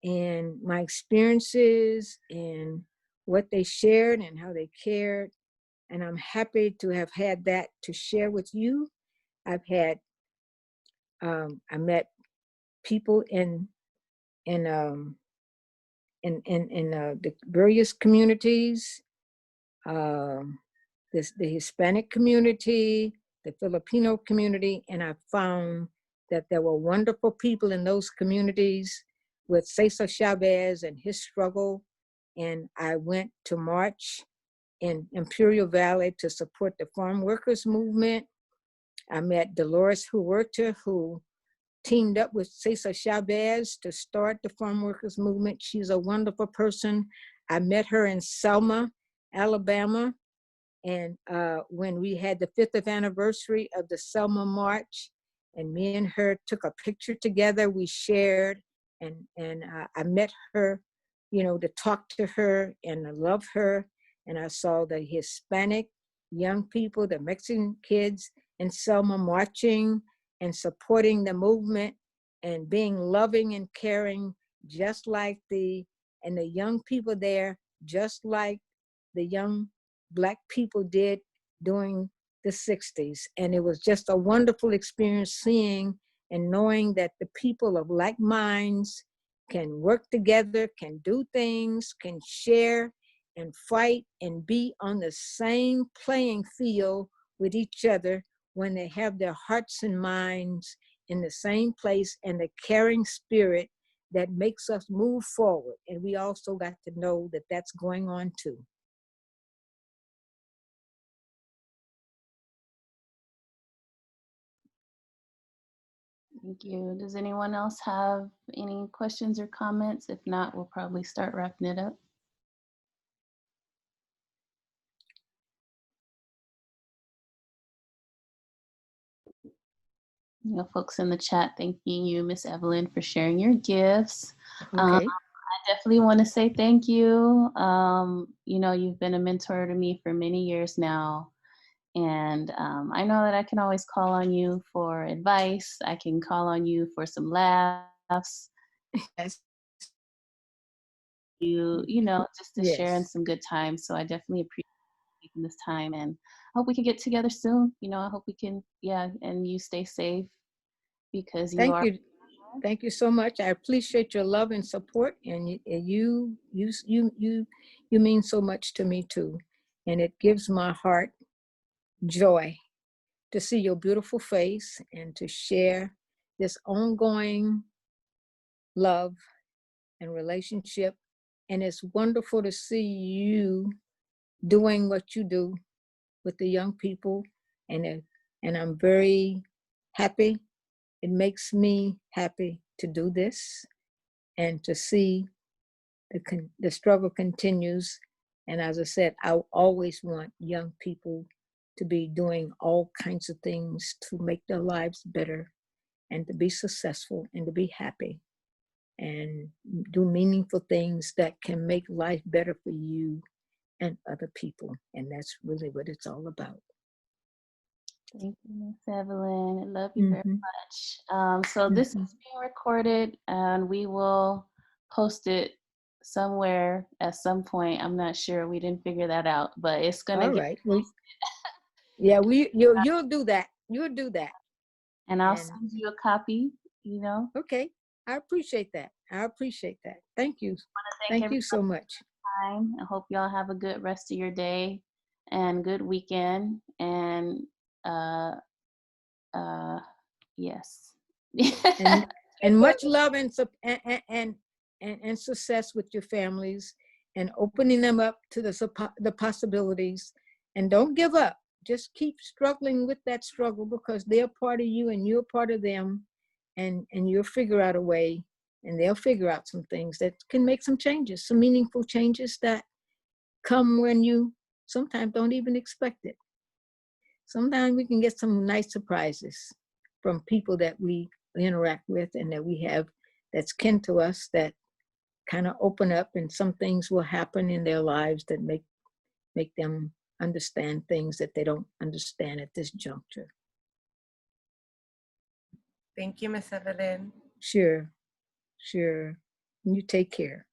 and my experiences and what they shared and how they cared. And I'm happy to have had that to share with you. I've had, I met people in the various communities, the Hispanic community, the Filipino community, and I found that there were wonderful people in those communities with Cesar Chavez and his struggle. And I went to march in Imperial Valley to support the farm workers movement. I met Dolores Huerta, who teamed up with Cesar Chavez to start the farm workers movement. She's a wonderful person. I met her in Selma, Alabama. And when we had the 50th anniversary of the Selma March, and me and her took a picture together, we shared, and I met her, to talk to her and to love her. And I saw the Hispanic young people, the Mexican kids in Selma marching and supporting the movement and being loving and caring, just like the young people there, just like the young Black people did during the 60s. And it was just a wonderful experience seeing and knowing that the people of like minds can work together, can do things, can share and fight and be on the same playing field with each other when they have their hearts and minds in the same place, and the caring spirit that makes us move forward. And we also got to know that that's going on too. Thank you. Does anyone else have any questions or comments? If not, we'll probably start wrapping it up. Folks in the chat thanking you, Miss Evelyn, for sharing your gifts. Okay. I definitely want to say thank you. You've been a mentor to me for many years now. And I know that I can always call on you for advice. I can call on you for some laughs. Yes. Just to share in some good times. So I definitely appreciate taking this time, and I hope we can get together soon. I hope we can, and you stay safe, because Thank you. Thank you so much. I appreciate your love and support, and you mean so much to me too. And it gives my heart joy to see your beautiful face and to share this ongoing love and relationship. And it's wonderful to see you doing what you do with the young people. And I'm very happy. It makes me happy to do this and to see the struggle continues. And as I said, I always want young people to be doing all kinds of things to make their lives better and to be successful and to be happy and do meaningful things that can make life better for you and other people. And that's really what it's all about. Thank you, Miss Evelyn. I love you very much. So this is being recorded, and we will post it somewhere at some point. I'm not sure. We didn't figure that out, but it's gonna all get right. Yeah, you'll do that. You'll do that. And I'll send you a copy, Okay. I appreciate that. Thank you. Thank you so much. Time. I hope y'all have a good rest of your day and good weekend. And yes. and much love and success with your families, and opening them up to the possibilities. And don't give up. just keep struggling with that struggle, because they're part of you and you're part of them, and you'll figure out a way, and they'll figure out some things that can make some changes, some meaningful changes that come when you sometimes don't even expect it. Sometimes we can get some nice surprises from people that we interact with and that we have that's kin to us, that kind of open up, and some things will happen in their lives that make them understand things that they don't understand at this juncture. Thank you, Miss Evelyn. Sure. You take care.